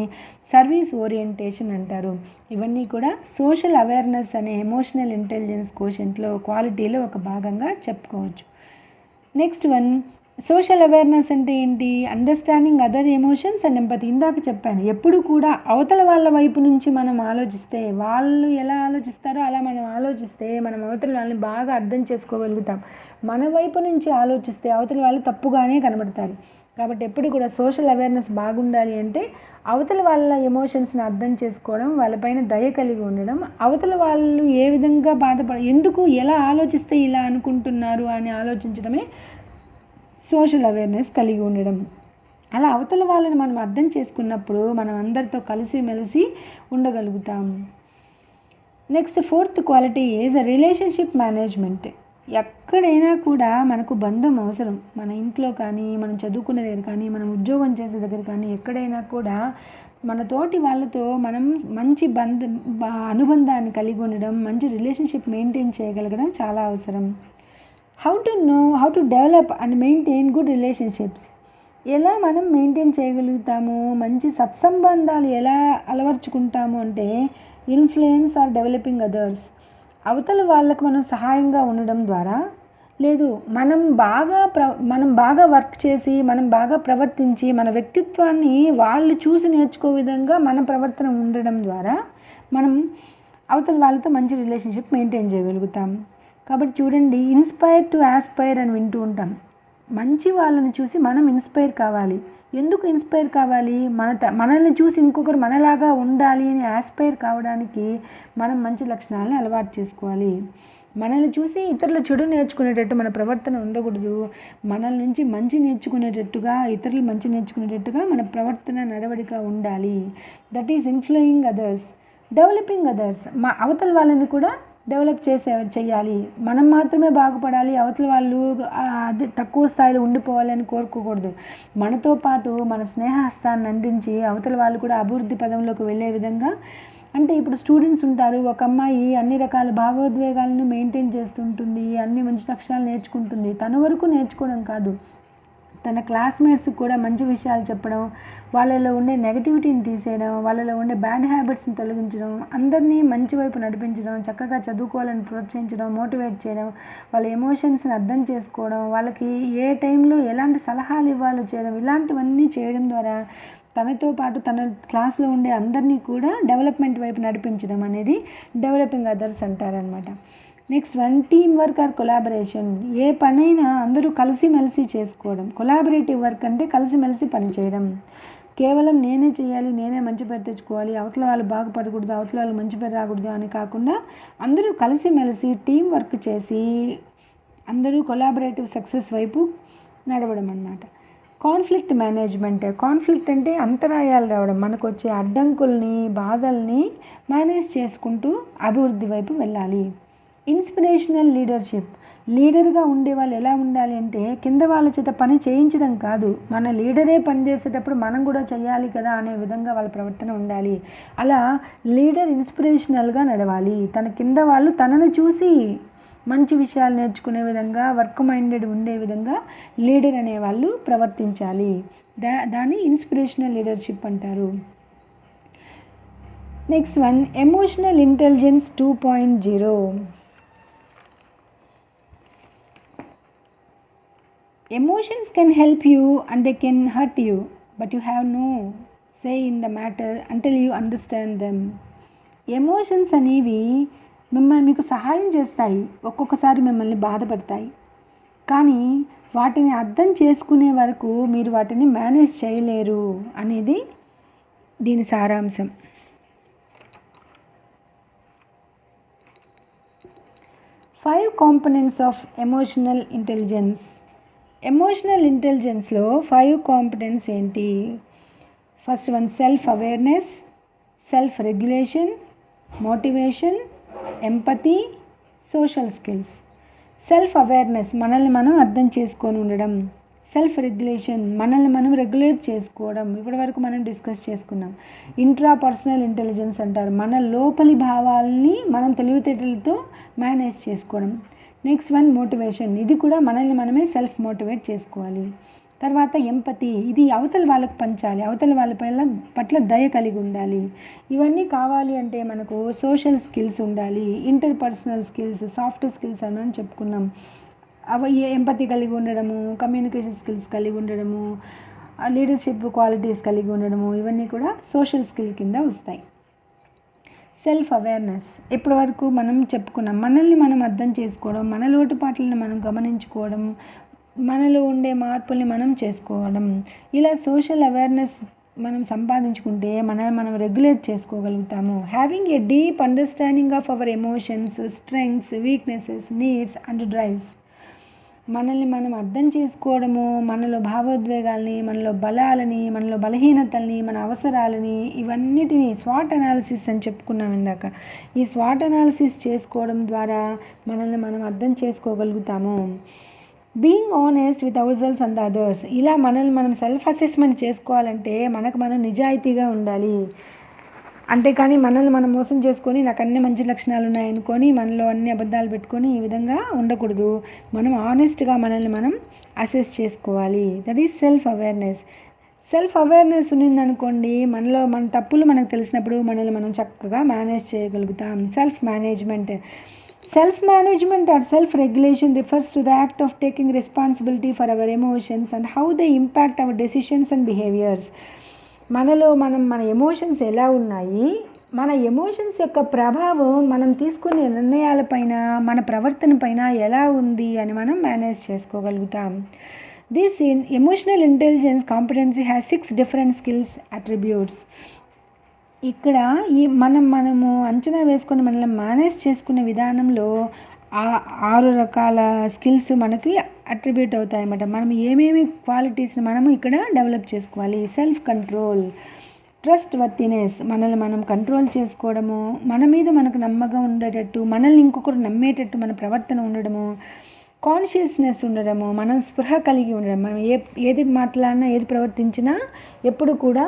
సర్వీస్ ఓరియంటేషన్ అంటారు. ఇవన్నీ కూడా సోషల్ అవేర్నెస్ అనే ఎమోషనల్ ఇంటెలిజెన్స్ కోషెంట్లో క్వాలిటీలో ఒక భాగంగా చెప్పుకోవచ్చు. నెక్స్ట్ వన్, సోషల్ అవేర్నెస్ అంటే ఏంటి? Understanding other emotions and empathy. ఇందాక చెప్పాను, ఎప్పుడు కూడా అవతల వాళ్ళ వైపు నుంచి మనం ఆలోచిస్తే, వాళ్ళు ఎలా ఆలోచిస్తారో అలా మనం ఆలోచిస్తే మనం అవతల వాళ్ళని బాగా అర్థం చేసుకోగలుగుతాం. మన వైపు నుంచి ఆలోచిస్తే అవతల వాళ్ళు తప్పుగానే కనబడతారు. కాబట్టి ఎప్పుడు కూడా సోషల్ అవేర్నెస్ బాగుండాలి అంటే అవతల వాళ్ళ ఎమోషన్స్ని అర్థం చేసుకోవడం, వాళ్ళపైన దయ కలిగి ఉండడం, అవతల వాళ్ళు ఏ విధంగా ఎందుకు, ఎలా ఆలోచిస్తే ఇలా అనుకుంటున్నారు అని ఆలోచించడమే సోషల్ అవేర్నెస్ కలిగి ఉండడం. అలా అవతల వాళ్ళని మనం అర్థం చేసుకున్నప్పుడు మనం అందరితో కలిసిమెలిసి ఉండగలుగుతాం. Next fourth quality is relationship management. ఎక్కడైనా కూడా మనకు బంధం అవసరం. మన ఇంట్లో కానీ, మనం చదువుకునే దగ్గర కానీ, మనం ఉద్యోగం చేసే దగ్గర కానీ, ఎక్కడైనా కూడా మన తోటి వాళ్ళతో మనం మంచి అనుబంధాన్ని కలిగి ఉండడం, మంచి రిలేషన్షిప్ మెయింటైన్ చేయగలగడం చాలా అవసరం. How to develop and maintain good relationships. ఎలా మనం మెయింటైన్ చేయగలుగుతాము, మంచి సత్సంబంధాలు ఎలా అలవర్చుకుంటాము అంటే ఇన్ఫ్లుయెన్స్ ఆర్ డెవలపింగ్ అదర్స్. అవతల వాళ్ళకు మనం సహాయంగా ఉండడం ద్వారా, లేదు మనం బాగా వర్క్ చేసి, మనం బాగా ప్రవర్తించి, మన వ్యక్తిత్వాన్ని వాళ్ళు చూసి నేర్చుకో విధంగా మన ప్రవర్తన ఉండడం ద్వారా మనం అవతల వాళ్ళతో మంచి రిలేషన్షిప్ మెయింటైన్ చేయగలుగుతాం. కాబట్టి చూడండి, ఇన్స్పైర్ టు ఆస్పైర్ అని వింటూ ఉంటాం. మంచి వాళ్ళని చూసి మనం ఇన్స్పైర్ కావాలి. ఎందుకు ఇన్స్పైర్ కావాలి? మనల్ని చూసి ఇంకొకరు మనలాగా ఉండాలి అని ఆస్పైర్ కావడానికి మనం మంచి లక్షణాలను అలవాటు చేసుకోవాలి. మనల్ని చూసి ఇతరులు చెడు నేర్చుకునేటట్టు మన ప్రవర్తన ఉండకూడదు. మనల్ నుంచి మంచి నేర్చుకునేటట్టుగా, ఇతరులు మంచి నేర్చుకునేటట్టుగా మన ప్రవర్తన నడవడిక ఉండాలి. That is influencing others, developing others. అవతల వాళ్ళని కూడా డెవలప్ చేయాలి. మనం మాత్రమే బాగుపడాలి, అవతల వాళ్ళు అది తక్కువ స్థాయిలో ఉండిపోవాలని కోరుకోకూడదు. మనతో పాటు మన స్నేహహస్తాన్ని అందించి అవతల వాళ్ళు కూడా అభివృద్ధి పదంలోకి వెళ్ళే విధంగా. అంటే ఇప్పుడు స్టూడెంట్స్ ఉంటారు, ఒక అమ్మాయి అన్ని రకాల భావోద్వేగాలను మెయింటైన్ చేస్తుంటుంది, అన్ని మంచి లక్షణాలు నేర్చుకుంటుంది. తన వరకు నేర్చుకోవడం కాదు, తన క్లాస్మేట్స్కి కూడా మంచి విషయాలు చెప్పడం, వాళ్ళలో ఉండే నెగటివిటీని తీసేయడం, వాళ్ళలో ఉండే బ్యాడ్ హ్యాబిట్స్ని తొలగించడం, అందరినీ మంచి వైపు నడిపించడం, చక్కగా చదువుకోవాలని ప్రోత్సహించడం, మోటివేట్ చేయడం, వాళ్ళ ఎమోషన్స్ని అర్థం చేసుకోవడం, వాళ్ళకి ఏ టైంలో ఎలాంటి సలహాలు ఇవ్వాలో చేయడం, ఇలాంటివన్నీ చేయడం ద్వారా తనతో పాటు తన క్లాస్లో ఉండే అందరినీ కూడా డెవలప్మెంట్ వైపు నడిపించడం అనేది డెవలపింగ్ అదర్స్ అంటారనమాట. Next one, team work or collaboration. ఏ పనైనా అందరూ కలిసిమెలిసి చేసుకోవడం. కొలాబరేటివ్ వర్క్ అంటే కలిసిమెలిసి పనిచేయడం. కేవలం నేనే చేయాలి, నేనే మంచి పేరు తెచ్చుకోవాలి, అవతల వాళ్ళు బాగుపడకూడదు, అవతల వాళ్ళు మంచి పేరు రాకూడదు అని కాకుండా అందరూ కలిసిమెలిసి టీం వర్క్ చేసి అందరూ కొలాబరేటివ్ సక్సెస్ వైపు నడవడం అన్నమాట. Conflict management. కాన్ఫ్లిక్ట్ అంటే అంతరాయాలు రావడం, మనకు వచ్చే అడ్డంకుల్ని, బాధల్ని మేనేజ్ చేసుకుంటూ అభివృద్ధి వైపు వెళ్ళాలి. Inspirational leadership. లీడర్గా ఉండే వాళ్ళు ఎలా ఉండాలి అంటే కింద వాళ్ళ చేత పని చేయించడం కాదు, మన లీడరే పని చేసేటప్పుడు మనం కూడా చేయాలి కదా అనే విధంగా వాళ్ళ ప్రవర్తన ఉండాలి. అలా లీడర్ ఇన్స్పిరేషనల్గా నడవాలి. తన కింద వాళ్ళు తనని చూసి మంచి విషయాలు నేర్చుకునే విధంగా, వర్క్ మైండెడ్ ఉండే విధంగా లీడర్ అనేవాళ్ళు ప్రవర్తించాలి. దాన్ని ఇన్స్పిరేషనల్ లీడర్షిప్ అంటారు. Next one, emotional intelligence 2.0. Emotions can help you and they can hurt you, but you have no say in the matter until you understand them. Emotions అనేవి మీకు సహాయం చేస్తాయి, ఒక్కొక్కసారి మిమ్మల్ని బాధపడతాయి. కానీ వాటిని అర్థం చేసుకునే వరకు మీరు వాటిని మేనేజ్ చేయలేరు అనేది దీని సారాంశం. 5 components of emotional intelligence. Emotional ఇంటెలిజెన్స్లో 5 కాంపిటెన్స్ ఏంటి? First one, self awareness, self regulation, motivation, empathy, social skills. Self awareness మనల్ని మనం అర్థం చేసుకొని ఉండడం. సెల్ఫ్ రెగ్యులేషన్ మనల్ని మనం రెగ్యులేట్ చేసుకోవడం, ఇప్పటివరకు మనం డిస్కస్ చేసుకున్నాం. ఇంట్రా పర్సనల్ ఇంటెలిజెన్స్ అంటారు, మన లోపలి భావాలని మనం తెలివితేటలతో మేనేజ్ చేసుకోవడం. Next one, motivation. ఇది కూడా మనల్ని మనమే సెల్ఫ్ మోటివేట్ చేసుకోవాలి. తర్వాత ఎంపతి, ఇది అవతల వాళ్ళకు పంచాలి, అవతల వాళ్ళ పట్ల దయ కలిగి ఉండాలి. ఇవన్నీ కావాలి అంటే మనకు సోషల్ స్కిల్స్ ఉండాలి, inter personal skills, soft skills అని చెప్పుకున్నాం. అవి ఎంపతి కలిగి ఉండడము, కమ్యూనికేషన్ స్కిల్స్ కలిగి ఉండడము, లీడర్షిప్ క్వాలిటీస్ కలిగి ఉండడము, ఇవన్నీ కూడా సోషల్ స్కిల్ కింద వస్తాయి. సెల్ఫ్ అవేర్నెస్ ఇప్పటి వరకు మనం చెప్పుకున్నాం, మనల్ని మనం అర్థం చేసుకోవడం, మన లోటుపాట్లను మనం గమనించుకోవడం, మనలో ఉండే మార్పుల్ని మనం చేసుకోవడం. ఇలా సోషల్ అవేర్నెస్ మనం సంపాదించుకుంటే మనల్ని మనం రెగ్యులేట్ చేసుకోగలుగుతాము. Having a deep understanding of our emotions, strengths, weaknesses, needs and drives. మనల్ని మనం అర్థం చేసుకోవడము, మనలో భావోద్వేగాల్ని, మనలో బలాలని, మనలో బలహీనతల్ని, మన అవసరాలని, ఇవన్నిటిని స్వాట్ అనాలిసిస్ అని చెప్పుకున్నాం ఇందాక. ఈ స్వాట్ అనాలిసిస్ చేసుకోవడం ద్వారా మనల్ని మనం అర్థం చేసుకోగలుగుతాము. Being honest with our selfs and others. ఇలా మనల్ని మనం సెల్ఫ్ అసెస్మెంట్ చేసుకోవాలంటే మనకు మనం నిజాయితీగా ఉండాలి. అంతేకాని మనల్ని మనం మోసం చేసుకొని నాకు అన్ని మంచి లక్షణాలు ఉన్నాయనుకొని మనలో అన్ని అబద్ధాలు పెట్టుకొని ఈ విధంగా ఉండకూడదు. మనం ఆనెస్ట్గా మనల్ని మనం అసెస్ చేసుకోవాలి. That is self awareness. Self awareness ఉన్నిందనుకోండి, మనలో మన తప్పులు మనకు తెలిసినప్పుడు మనల్ని మనం చక్కగా మేనేజ్ చేయగలుగుతాం. Self management. Self-management or self-regulation refers to the act of taking responsibility for our emotions and how they impact our decisions and behaviors. మనలో మన ఎమోషన్స్ ఎలా ఉన్నాయి, మన ఎమోషన్స్ యొక్క ప్రభావం మనం తీసుకునే నిర్ణయాలపైన, మన ప్రవర్తన పైన ఎలా ఉంది అని మనం మేనేజ్ చేసుకోగలుగుతాం. This emotional intelligence competency has 6 different skills attributes. ఇక్కడ మనము అంచనా వేసుకొని మనల్ని మేనేజ్ చేసుకునే విధానంలో 6 రకాల స్కిల్స్ మనకి అట్రిబ్యూట్ అవుతాయి అన్నమాట. మనం ఏమేమి క్వాలిటీస్ని మనము ఇక్కడ డెవలప్ చేసుకోవాలి. సెల్ఫ్ కంట్రోల్, ట్రస్ట్ వర్తినెస్, మనల్ని మనం కంట్రోల్ చేసుకోవడము, మన మీద మనకు నమ్మకం ఉండేటట్టు, మనల్ని ఇంకొకరు నమ్మేటట్టు మన ప్రవర్తన ఉండడము, కాన్షియస్నెస్ ఉండడము, మనం స్పృహ కలిగి ఉండడం, మనం ఏది మాట్లాడినా ఏది ప్రవర్తించినా ఎప్పుడు కూడా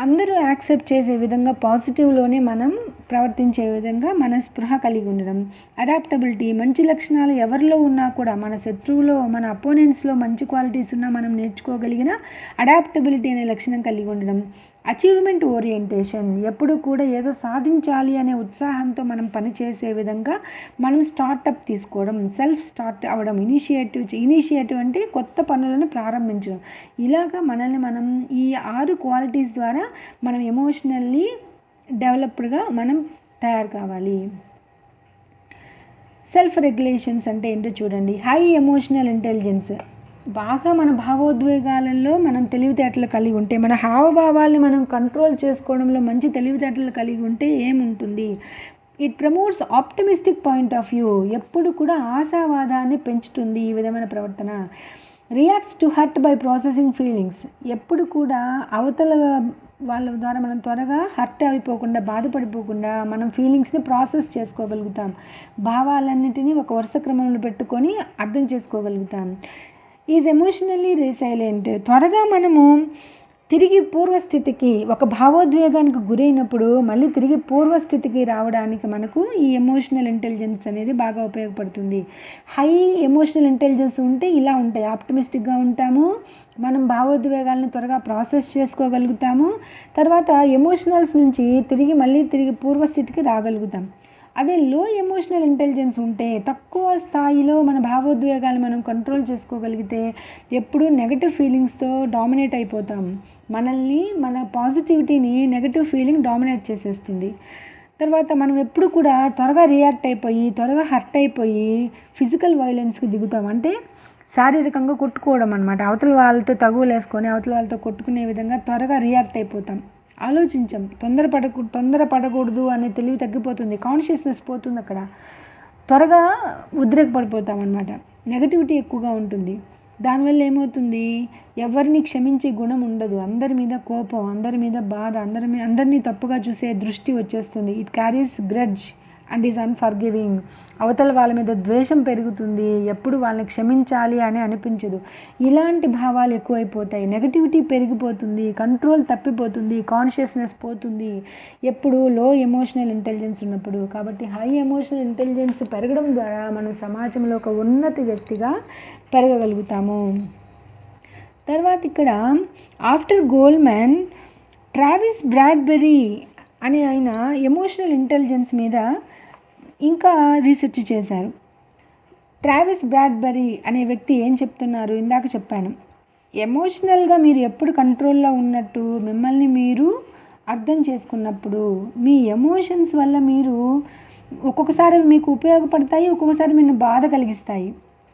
అందరూ యాక్సెప్ట్ చేసే విధంగా పాజిటివ్లోనే మనం ప్రవర్తించే విధంగా మన స్పృహ కలిగి ఉండడం. అడాప్టబిలిటీ, మంచి లక్షణాలు ఎవరిలో ఉన్నా కూడా, మన శత్రువులో మన అపోనెంట్స్లో మంచి క్వాలిటీస్ ఉన్నా మనం నేర్చుకోగలిగిన అడాప్టబిలిటీ అనే లక్షణం కలిగి ఉండడం. అచీవ్మెంట్ ఓరియంటేషన్, ఎప్పుడు కూడా ఏదో సాధించాలి అనే ఉత్సాహంతో మనం పనిచేసే విధంగా మనం స్టార్టప్ తీసుకోవడం, సెల్ఫ్ స్టార్ట్ అవ్వడం, ఇనిషియేటివ్ అంటే కొత్త పనులను ప్రారంభించడం. ఇలాగా మనల్ని మనం ఈ 6 క్వాలిటీస్ ద్వారా మనం ఎమోషనల్లీ డెవలప్డ్గా మనం తయారు కావాలి. సెల్ఫ్ రెగ్యులేషన్స్ అంటే ఏంటో చూడండి. హై ఎమోషనల్ ఇంటెలిజెన్స్, బాగా మన భావోద్వేగాలలో మనం తెలివితేటలు కలిగి ఉంటే, మన హావభావాల్ని మనం కంట్రోల్ చేసుకోవడంలో మంచి తెలివితేటలు కలిగి ఉంటే ఏముంటుంది. It promotes optimistic point of view, ఎప్పుడు కూడా ఆశావాదాన్ని పెంచుతుంది ఈ విధమైన ప్రవర్తన. Reacts to hurt by processing feelings, ఎప్పుడు కూడా అవతల వాళ్ళ ద్వారా మనం త్వరగా హర్ట్ అయిపోకుండా, బాధపడిపోకుండా మనం ఫీలింగ్స్ని ప్రాసెస్ చేసుకోగలుగుతాం. భావాలన్నిటినీ ఒక వరుస క్రమంలో పెట్టుకొని అర్థం చేసుకోగలుగుతాం. ఈజ్ ఎమోషనల్లీ రెసిలెంట్, త్వరగా మనము తిరిగి పూర్వస్థితికి, ఒక భావోద్వేగానికి గురైనప్పుడు మళ్ళీ తిరిగి పూర్వస్థితికి రావడానికి మనకు ఈ ఎమోషనల్ ఇంటెలిజెన్స్ అనేది బాగా ఉపయోగపడుతుంది. హై ఎమోషనల్ ఇంటెలిజెన్స్ ఉంటే ఇలా ఉంటాయి. ఆప్టమిస్టిక్గా ఉంటాము, మనం భావోద్వేగాలను త్వరగా ప్రాసెస్ చేసుకోగలుగుతాము, తర్వాత ఎమోషనల్స్ నుంచి తిరిగి పూర్వస్థితికి రాగలుగుతాం. అదే లో ఎమోషనల్ ఇంటెలిజెన్స్ ఉంటే, తక్కువ స్థాయిలో మన భావోద్వేగాలు మనం కంట్రోల్ చేసుకోగలిగితే ఎప్పుడూ నెగటివ్ ఫీలింగ్స్తో డామినేట్ అయిపోతాం. మనల్ని, మన పాజిటివిటీని నెగటివ్ ఫీలింగ్ డామినేట్ చేసేస్తుంది. తర్వాత మనం ఎప్పుడు కూడా త్వరగా రియాక్ట్ అయిపోయి, త్వరగా హర్ట్ అయిపోయి ఫిజికల్ వైలెన్స్కి దిగుతాం. అంటే శారీరకంగా కొట్టుకోవడం అనమాట. అవతల వాళ్ళతో తగువులేసుకొని అవతల వాళ్ళతో కొట్టుకునే విధంగా త్వరగా రియాక్ట్ అయిపోతాం. ఆలోచించాం, తొందరపడకూడదు అనే తెలివి తగ్గిపోతుంది, కాన్షియస్నెస్ పోతుంది. అక్కడ త్వరగా ఉద్రేకపడిపోతాం అన్నమాట. నెగటివిటీ ఎక్కువగా ఉంటుంది. దానివల్ల ఏమవుతుంది, ఎవరిని క్షమించే గుణం ఉండదు. అందరి మీద కోపం, అందరి మీద బాధ, అందరినీ తప్పుగా చూసే దృష్టి వచ్చేస్తుంది. It carries grudge and is unforgiving. అవతల వాళ్ళ మీద ద్వేషం పెరుగుతుంది, ఎప్పుడు వాళ్ళని క్షమించాలి అని అనిపించదు. ఇలాంటి భావాలు ఎక్కువైపోతాయి, నెగటివిటీ పెరిగిపోతుంది, కంట్రోల్ తప్పిపోతుంది, కాన్షియస్నెస్ పోతుంది ఎప్పుడు లో ఎమోషనల్ ఇంటెలిజెన్స్ ఉన్నప్పుడు. కాబట్టి హై ఎమోషనల్ ఇంటెలిజెన్స్ పెరగడం ద్వారా మనం సమాజంలో ఒక ఉన్నత వ్యక్తిగా పెరగగలుగుతాము. తర్వాత ఇక్కడ ఆఫ్టర్ గోల్డ్మ్యాన్, ట్రావిస్ బ్రాడ్బెరీ అని ఆయన ఎమోషనల్ ఇంటెలిజెన్స్ మీద ఇంకా రీసెర్చ్ చేశారు. ట్రావిస్ బ్రాడ్బెరీ అనే వ్యక్తి ఏం చెప్తున్నారు, ఇందాక చెప్పాను. ఎమోషనల్గా మీరు ఎప్పుడు కంట్రోల్లో ఉన్నట్టు, మిమ్మల్ని మీరు అర్థం చేసుకున్నప్పుడు, మీ ఎమోషన్స్ వల్ల మీరు ఒక్కొక్కసారి మీకు ఉపయోగపడతాయి, ఒక్కొక్కసారి మీరు బాధ కలిగిస్తాయి.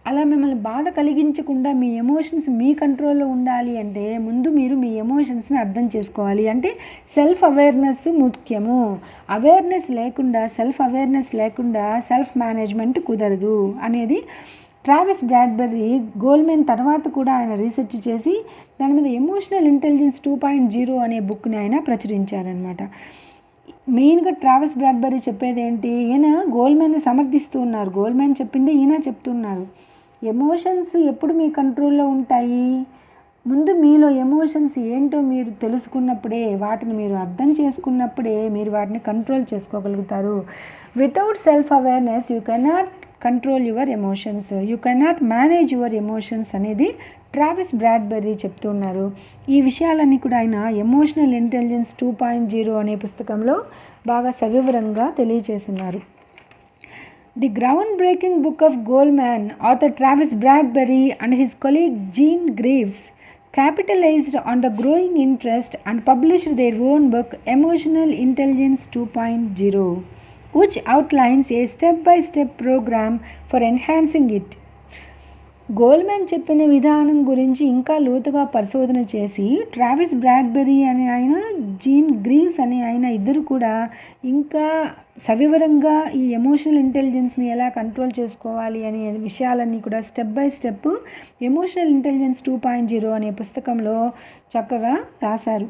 అలా మిమ్మల్ని బాధ కలిగించకుండా మీ ఎమోషన్స్ మీ కంట్రోల్లో ఉండాలి అంటే ముందు మీరు మీ ఎమోషన్స్ని అర్థం చేసుకోవాలి. అంటే సెల్ఫ్ అవేర్నెస్ ముఖ్యము. సెల్ఫ్ అవేర్నెస్ లేకుండా సెల్ఫ్ మేనేజ్మెంట్ కుదరదు అనేది ట్రావిస్ బ్రాడ్బెరీ గోల్డ్మ్యాన్ తర్వాత కూడా ఆయన రీసెర్చ్ చేసి దాని మీద ఎమోషనల్ ఇంటెలిజెన్స్ 2.0 అనే బుక్ని ఆయన ప్రచురించారనమాట. మెయిన్గా ట్రావిస్ బ్రాడ్బెరీ చెప్పేది ఏంటి, ఈయన గోల్డ్మ్యాన్ని సమర్థిస్తూ ఉన్నారు. గోల్డ్మ్యాన్ చెప్పింది ఈయన చెప్తున్నారు. ఎమోషన్స్ ఎప్పుడు మీ కంట్రోల్లో ఉంటాయి, ముందు మీలో ఎమోషన్స్ ఏంటో మీరు తెలుసుకున్నప్పుడే, వాటిని మీరు అర్థం చేసుకున్నప్పుడే మీరు వాటిని కంట్రోల్ చేసుకోగలుగుతారు. Without self awareness you cannot control your emotions, you cannot manage your emotions అనేది ట్రావిస్ బ్రాడ్బెరీ చెప్తున్నారు. ఈ విషయాలన్నీ కూడా ఆయన ఎమోషనల్ ఇంటెలిజెన్స్ 2.0 అనే పుస్తకంలో బాగా సవివరంగా తెలియజేస్తున్నారు. The groundbreaking book of Goldman, author Travis Bradberry and his colleague Gene Greaves capitalized on the growing interest and published their own book Emotional Intelligence 2.0, which outlines a step-by-step program for enhancing it. గోల్మెన్ చెప్పిన విధానం గురించి ఇంకా లోతుగా పరిశోధన చేసి Travis బ్రాడ్బెరీ అనే ఆయన, gene Greaves అనే ఆయన ఇద్దరు కూడా ఇంకా సవివరంగా ఈ ఎమోషనల్ ఇంటెలిజెన్స్ని ఎలా కంట్రోల్ చేసుకోవాలి అనే విషయాలన్నీ కూడా step by step emotional intelligence 2.0 అనే పుస్తకంలో చక్కగా రాశారు.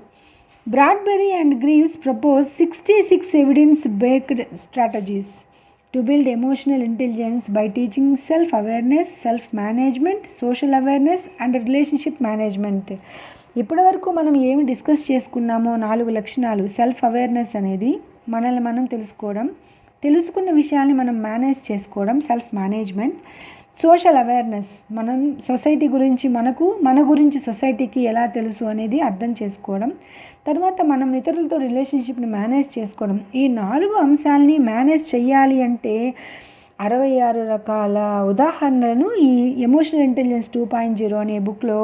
Bradberry and Greaves propose 66 evidence based strategies to build emotional intelligence by teaching self-awareness, self-management, social awareness and relationship management. ఇప్పటివరకు మనం ఏమి డిస్కస్ చేసుకున్నామో 4 లక్షణాలు. సెల్ఫ్ అవేర్నెస్ అనేది మనల్ని మనం తెలుసుకోవడం, తెలుసుకున్న విషయాన్ని మనం మేనేజ్ చేసుకోవడం సెల్ఫ్ మేనేజ్మెంట్. సోషల్ అవేర్నెస్, మనం సొసైటీ గురించి మన గురించి సొసైటీకి ఎలా తెలుసు అనేది అర్థం చేసుకోవడం. తర్వాత మనం ఇతరులతో రిలేషన్షిప్ని మేనేజ్ చేసుకోవడం. ఈ 4 అంశాలని మేనేజ్ చేయాలి అంటే 66 రకాల ఉదాహరణలను ఈ ఎమోషనల్ ఇంటెలిజెన్స్ 2.0 అనే బుక్లో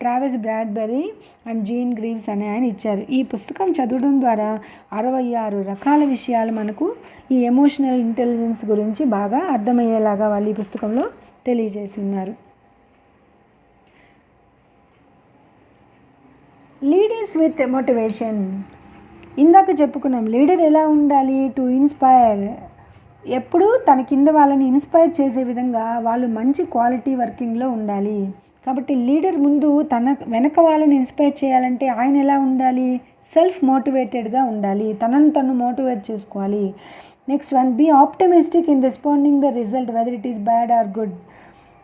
ట్రావిస్ బ్రాడ్బెరీ అండ్ జీన్ గ్రీవ్స్ అనే ఆయన ఇచ్చారు. ఈ పుస్తకం చదవడం ద్వారా 66 రకాల విషయాలు మనకు ఈ ఎమోషనల్ ఇంటెలిజెన్స్ గురించి బాగా అర్థమయ్యేలాగా వాళ్ళు ఈ పుస్తకంలో తెలియజేసి ఉన్నారు. లీడర్స్ విత్ మోటివేషన్, ఇందాక చెప్పుకున్నాం లీడర్ ఎలా ఉండాలి, టు ఇన్స్పైర్, ఎప్పుడూ తన కింద వాళ్ళని ఇన్స్పైర్ చేసే విధంగా వాళ్ళు మంచి క్వాలిటీ వర్కింగ్లో ఉండాలి. కాబట్టి లీడర్ ముందు తన వెనక వాళ్ళని ఇన్స్పైర్ చేయాలంటే ఆయన ఎలా ఉండాలి, సెల్ఫ్ మోటివేటెడ్గా ఉండాలి, తనను తను మోటివేట్ చేసుకోవాలి. Next one, be optimistic in responding the result whether it is bad or good.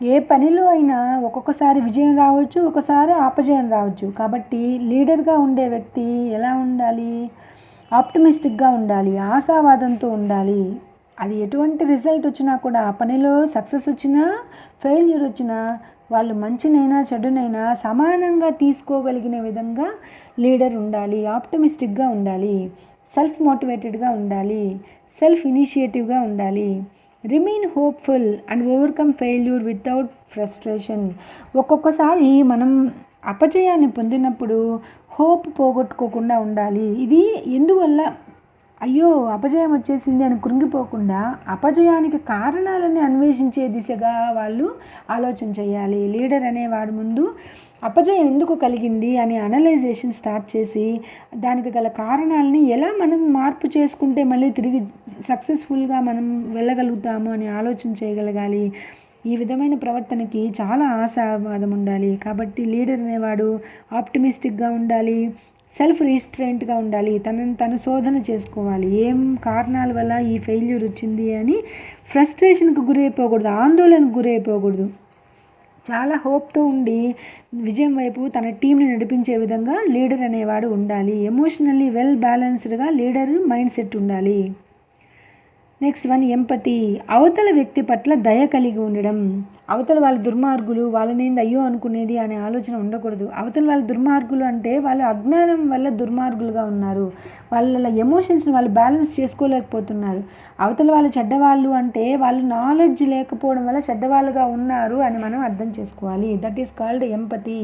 ఏ పనిలో అయినా ఒక్కొక్కసారి విజయం రావచ్చు, ఒకసారి అపజయం రావచ్చు. కాబట్టి లీడర్గా ఉండే వ్యక్తి ఎలా ఉండాలి, ఆప్టమిస్టిక్గా ఉండాలి, ఆశావాదంతో ఉండాలి. అది ఎటువంటి రిజల్ట్ వచ్చినా కూడా, ఆ పనిలో సక్సెస్ వచ్చినా ఫెయిల్యూర్ వచ్చినా వాళ్ళు మంచినైనా చెడునైనా సమానంగా తీసుకోగలిగిన విధంగా లీడర్ ఉండాలి. ఆప్టమిస్టిక్గా ఉండాలి, సెల్ఫ్ మోటివేటెడ్గా ఉండాలి, సెల్ఫ్ ఇనిషియేటివ్గా ఉండాలి. Remain hopeful and overcome failure without frustration. ఒక్కొక్కసారి మనం అపజయాన్ని పొందినప్పుడు హోప్ పోగొట్టుకోకుండా ఉండాలి. ఇది ఎందువల్ల అయ్యో అపజయం వచ్చేసింది అని కృంగిపోకుండా అపజయానికి కారణాలని అన్వేషించే దిశగా వాళ్ళు ఆలోచన చేయాలి. లీడర్ అనేవాడు ముందు అపజయం ఎందుకు కలిగింది అని అనలైజేషన్ స్టార్ట్ చేసి దానికి గల కారణాలని ఎలా మనం మార్పు చేసుకుంటే మళ్ళీ తిరిగి సక్సెస్ఫుల్గా మనం వెళ్ళగలుగుతాము అని ఆలోచన చేయగలగాలి. ఈ విధమైన ప్రవర్తనకి చాలా ఆశావాదం ఉండాలి. కాబట్టి లీడర్ అనేవాడు ఆప్టిమిస్టిక్గా ఉండాలి, సెల్ఫ్ రిస్ట్రెయింట్గా ఉండాలి, తను శోధన చేసుకోవాలి. ఏం కారణాల వల్ల ఈ ఫెయిల్యూర్ వచ్చింది అని ఫ్రస్ట్రేషన్కి గురైపోకూడదు, ఆందోళనకు గురైపోకూడదు. చాలా హోప్తో ఉండి విజయం వైపు తన టీంని నడిపించే విధంగా లీడర్ అనేవాడు ఉండాలి. ఎమోషనల్లీ వెల్ బ్యాలెన్స్డ్గా లీడర్ మైండ్ సెట్ ఉండాలి. నెక్స్ట్ వన్, ఎంపతి, అవతల వ్యక్తి పట్ల దయ కలిగి ఉండడం. అవతల వాళ్ళు దుర్మార్గులు, వాళ్ళనేంది అయ్యో అనుకునేది అనే ఆలోచన ఉండకూడదు. అవతల వాళ్ళు దుర్మార్గులు అంటే వాళ్ళు అజ్ఞానం వల్ల దుర్మార్గులుగా ఉన్నారు, వాళ్ళ ఎమోషన్స్ని వాళ్ళు బ్యాలెన్స్ చేసుకోలేకపోతున్నారు. అవతల వాళ్ళు చెడ్డవాళ్ళు అంటే వాళ్ళు నాలెడ్జ్ లేకపోవడం వల్ల చెడ్డవాళ్ళుగా ఉన్నారు అని మనం అర్థం చేసుకోవాలి. That is called empathy.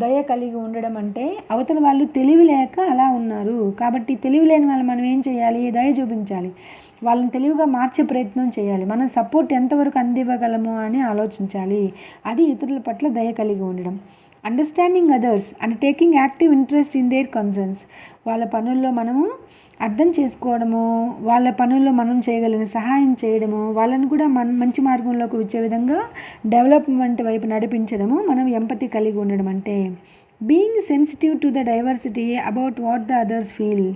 దయ కలిగి ఉండడం అంటే అవతల వాళ్ళు తెలివి లేక అలా ఉన్నారు, కాబట్టి తెలివి లేని వాళ్ళు మనం ఏం చేయాలి, దయ చూపించాలి, వాళ్ళని తెలివిగా మార్చే ప్రయత్నం చేయాలి, మనం సపోర్ట్ ఎంతవరకు అందివ్వగలము అని ఆలోచించాలి. అది ఇతరుల పట్ల దయ కలిగి ఉండడం. Understanding others and taking active interest in there concerns. వాళ్ళ పనుల్లో మనము అర్థం చేసుకోవడము, వాళ్ళ పనుల్లో మనం చేయగలిగిన సహాయం చేయడము, వాళ్ళని కూడా మంచి మార్గంలోకి వచ్చే విధంగా డెవలప్మెంట్ వైపు నడిపించడము మనం ఎంపతి కలిగి ఉండడం అంటే. Being sensitive to the diversity about what the others feel.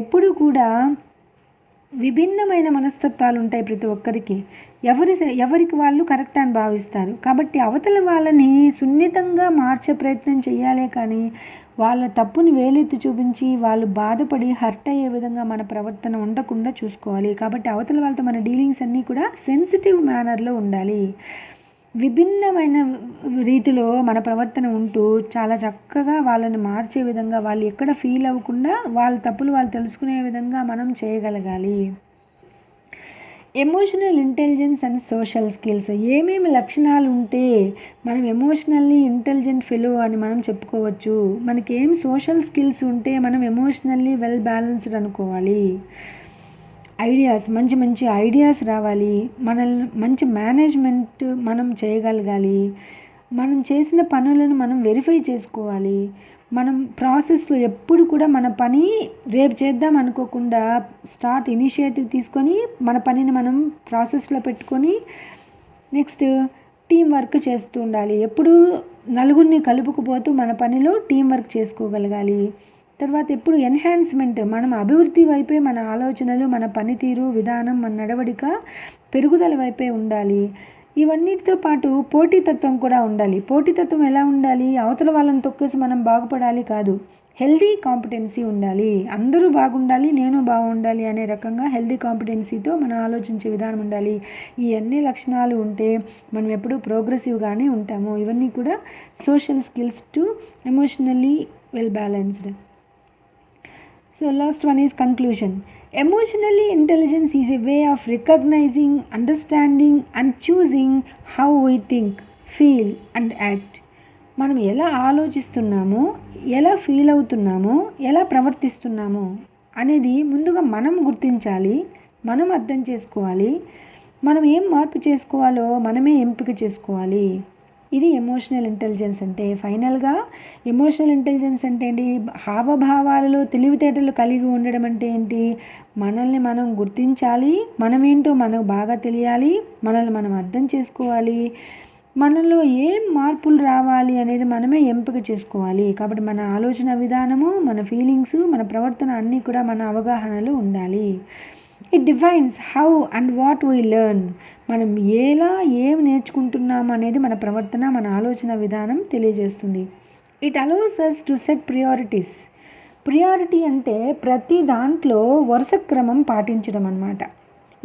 ఎప్పుడు కూడా విభిన్నమైన మనస్తత్వాలు ఉంటాయి ప్రతి ఒక్కరికి, ఎవరికి వాళ్ళు కరెక్ట్ అని భావిస్తారు. కాబట్టి అవతల వాళ్ళని సున్నితంగా మార్చే ప్రయత్నం చేయాలే కానీ వాళ్ళ తప్పుని వేలెత్తి చూపించి వాళ్ళు బాధపడి హర్ట్ అయ్యే విధంగా మన ప్రవర్తన ఉండకుండా చూసుకోవాలి. కాబట్టి అవతల వాళ్ళతో మన డీలింగ్స్ అన్నీ కూడా సెన్సిటివ్ మేనర్లో ఉండాలి. విభిన్నమైన రీతిలో మన ప్రవర్తన ఉంటూ చాలా చక్కగా వాళ్ళని మార్చే విధంగా, వాళ్ళు ఎక్కడ ఫీల్ అవ్వకుండా వాళ్ళ తప్పులు వాళ్ళు తెలుసుకునే విధంగా మనం చేయగలగాలి. Emotional intelligence and social skills. ఏమేమి లక్షణాలు ఉంటే మనం ఎమోషనల్లీ ఇంటెలిజెంట్ ఫెలో అని మనం చెప్పుకోవచ్చు, మనకేం సోషల్ స్కిల్స్ ఉంటే మనం ఎమోషనల్లీ వెల్ బ్యాలెన్స్డ్ అనుకోవాలి. ఐడియాస్, మంచి మంచి ఐడియాస్ రావాలి, మనల్ని మంచి మేనేజ్మెంట్ మనం చేయగలగాలి. మనం చేసిన పనులను మనం వెరిఫై చేసుకోవాలి. మనం ప్రాసెస్లో ఎప్పుడు కూడా మన పని రేపు చేద్దాం అనుకోకుండా ఇనిషియేటివ్ తీసుకొని మన పనిని మనం ప్రాసెస్లో పెట్టుకొని నెక్స్ట్ టీం వర్క్ చేస్తూ ఉండాలి. ఎప్పుడు నలుగురిని కలుపుకుపోతూ మన పనిలో టీం వర్క్ చేసుకోగలగాలి. తర్వాత ఎప్పుడు ఎన్హాన్స్మెంట్, మనం అభివృద్ధి వైపే మన ఆలోచనలు, మన పనితీరు విధానం, మన నడవడిక పెరుగుదల వైపే ఉండాలి. ఇవన్నిటితో పాటు పోటీతత్వం కూడా ఉండాలి. పోటీతత్వం ఎలా ఉండాలి? అవతల వాళ్ళని తొక్కేసి మనం బాగుపడాలి కాదు, హెల్దీ కాంపిటెన్సీ ఉండాలి. అందరూ బాగుండాలి, నేను బాగుండాలి అనే రకంగా హెల్దీ కాంపిటెన్సీతో మనం ఆలోచించే విధానం ఉండాలి. ఈ అన్ని లక్షణాలు ఉంటే మనం ఎప్పుడూ ప్రోగ్రెసివ్గానే ఉంటాము. ఇవన్నీ కూడా social skills to emotionally well balanced. So last one is conclusion. Emotionally intelligence is a way of recognizing, understanding and choosing how we think, feel and act. మనం ఎలా ఆలోచిస్తున్నామో, ఎలా ఫీల్ అవుతున్నామో, ఎలా ప్రవర్తిస్తున్నామో అనేది ముందుగా మనం గుర్తించాలి, మనం అర్థం చేసుకోవాలి. మనం ఏం మార్పు చేసుకోవాలో మనమే ఎంపిక చేసుకోవాలి. ఇది ఎమోషనల్ ఇంటెలిజెన్స్ అంటే. ఫైనల్గా ఎమోషనల్ ఇంటెలిజెన్స్ అంటే ఏంటి? హావభావాలలో తెలివితేటలు కలిగి ఉండడం అంటే ఏంటి? మనల్ని మనం గుర్తించాలి, మనమేంటో మనకు బాగా తెలియాలి, మనల్ని మనం అర్థం చేసుకోవాలి, మనలో ఏం మార్పులు రావాలి అనేది మనమే ఎంపిక చేసుకోవాలి. కాబట్టి మన ఆలోచన విధానము, మన ఫీలింగ్స్, మన ప్రవర్తన అన్నీ కూడా మన అవగాహనలో ఉండాలి. It defines how and what we learn. మనం ఏం నేర్చుకుంటున్నాము అనేది మన ప్రవర్తన, మన ఆలోచన విధానం తెలియజేస్తుంది. It allows us to set priorities. Priority అంటే ప్రతి దాంట్లో వరుస క్రమం పాటించడం అన్నమాట.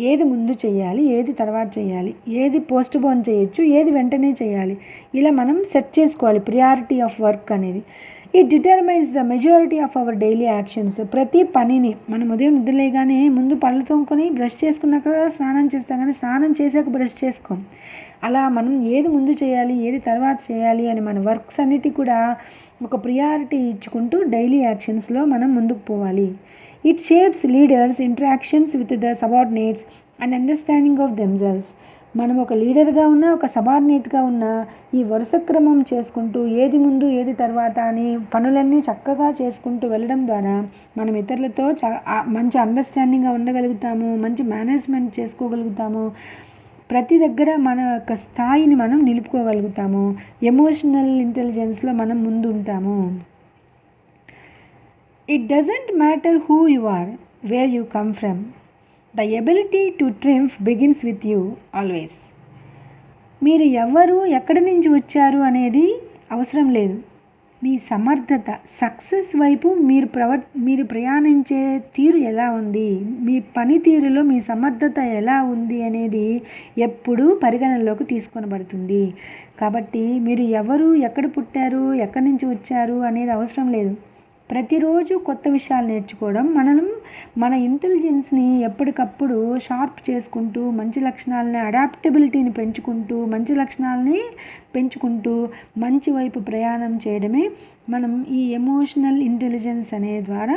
ఏది ముందు చేయాలి, ఏది తర్వాత చేయాలి, ఏది పోస్ట్ పోన్ చేయొచ్చు, ఏది వెంటనే చేయాలి, ఇలా మనం సెట్ చేసుకోవాలి ప్రియారిటీ ఆఫ్ వర్క్ అనేది. It determines the majority of our daily actions. ప్రతి పనిని మనం ఉదయం నిద్రలేగానే ముందు పళ్ళు తోముకొని బ్రష్ చేసుకున్నాక స్నానం చేస్తాం, కానీ స్నానం చేసాక బ్రష్ చేసుకోం. అలా మనం ఏది ముందు చేయాలి, ఏది తర్వాత చేయాలి అని మన వర్క్స్ అన్నిటి కూడా ఒక ప్రియారిటీ ఇచ్చుకుంటూ డైలీ యాక్షన్స్లో మనం ముందుకు పోవాలి. It shapes leaders interactions with the subordinates and understanding of themselves. మనం ఒక లీడర్గా ఉన్నా, ఒక సబార్డినేట్గా ఉన్నా ఈ వరుస క్రమం చేసుకుంటూ ఏది ముందు ఏది తర్వాత అని పనులన్నీ చక్కగా చేసుకుంటూ వెళ్ళడం ద్వారా మనం ఇతరులతో మంచి అండర్స్టాండింగ్గా ఉండగలుగుతాము, మంచి మేనేజ్మెంట్ చేసుకోగలుగుతాము, ప్రతి దగ్గర మన యొక్క స్థాయిని మనం నిలుపుకోగలుగుతాము. ఎమోషనల్ ఇంటెలిజెన్స్లో మనం ముందు ఉంటాము. It doesn't matter who you are, where you come from. The ability to triumph begins with you always. మీరు ఎవరు, ఎక్కడి నుంచి వచ్చారు అనేది అవసరం లేదు. మీ సమర్థత, సక్సెస్ వైపు మీరు ప్రయాణించే తీరు ఎలా ఉంది, మీ పనితీరులో మీ సమర్థత ఎలా ఉంది అనేది ఎప్పుడూ పరిగణనలోకి తీసుకొనబడుతుంది. కాబట్టి మీరు ఎవరు, ఎక్కడ పుట్టారు, ఎక్కడి నుంచి వచ్చారు అనేది అవసరం లేదు. ప్రతిరోజు కొత్త విషయాలు నేర్చుకోవడం, మన ఇంటెలిజెన్స్ని ఎప్పటికప్పుడు షార్ప్ చేసుకుంటూ, మంచి లక్షణాలని, అడాప్టబిలిటీని పెంచుకుంటూ మంచి వైపు ప్రయాణం చేయడమే మనం ఈ ఎమోషనల్ ఇంటెలిజెన్స్ అనే ద్వారా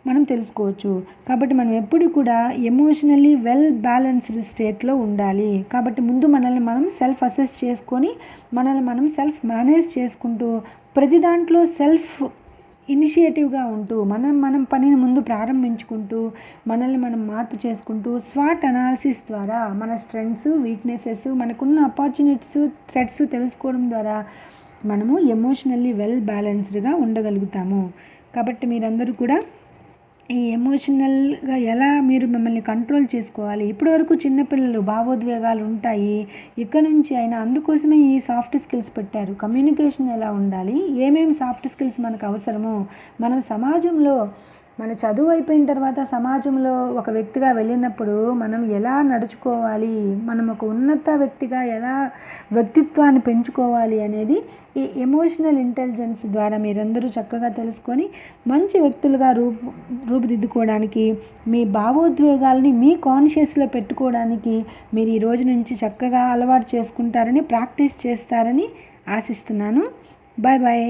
మనం తెలుసుకోవచ్చు. కాబట్టి మనం ఎప్పుడు కూడా ఎమోషనల్లీ వెల్ బ్యాలెన్స్డ్ స్టేట్లో ఉండాలి. కాబట్టి ముందు మనల్ని మనం సెల్ఫ్ అసెస్ చేసుకొని, మనల్ని మనం సెల్ఫ్ మేనేజ్ చేసుకుంటూ, ప్రతి దాంట్లో సెల్ఫ్ ఇనిషియేటివ్గా ఉంటూ, మనం పనిని ముందు ప్రారంభించుకుంటూ, మనల్ని మనం మార్పు చేసుకుంటూ, స్వాట్ అనాలిసిస్ ద్వారా మన స్ట్రెంగ్స్, వీక్నెసెస్, మనకున్న ఆపర్చునిటీస్, థ్రెట్స్ తెలుసుకోవడం ద్వారా మనము ఎమోషనల్లీ వెల్ బ్యాలెన్స్డ్గా ఉండగలుగుతాము. కాబట్టి మీరందరూ కూడా ఈ ఎమోషనల్గా ఎలా మీరు మిమ్మల్ని కంట్రోల్ చేసుకోవాలి. ఇప్పటివరకు చిన్నపిల్లలు భావోద్వేగాలు ఉంటాయి, ఇక్కడ నుంచి అయినా అందుకోసమే ఈ సాఫ్ట్ స్కిల్స్ పెట్టారు. కమ్యూనికేషన్ ఎలా ఉండాలి, ఏమేమి సాఫ్ట్ స్కిల్స్ మనకు అవసరమో, మనం సమాజంలో మన చదువు అయిపోయిన తర్వాత సమాజంలో ఒక వ్యక్తిగా వెళ్ళినప్పుడు మనం ఎలా నడుచుకోవాలి, మనం ఒక ఉన్నత వ్యక్తిగా ఎలా వ్యక్తిత్వాన్ని పెంచుకోవాలి అనేది ఈ ఎమోషనల్ ఇంటెలిజెన్స్ ద్వారా మీరందరూ చక్కగా తెలుసుకొని మంచి వ్యక్తులుగా రూపుదిద్దుకోవడానికి, మీ భావోద్వేగాలని మీ కాన్షియస్లో పెట్టుకోవడానికి మీరు ఈ రోజు నుంచి చక్కగా అలవాటు చేసుకుంటారని, ప్రాక్టీస్ చేస్తారని ఆశిస్తున్నాను. Bye bye.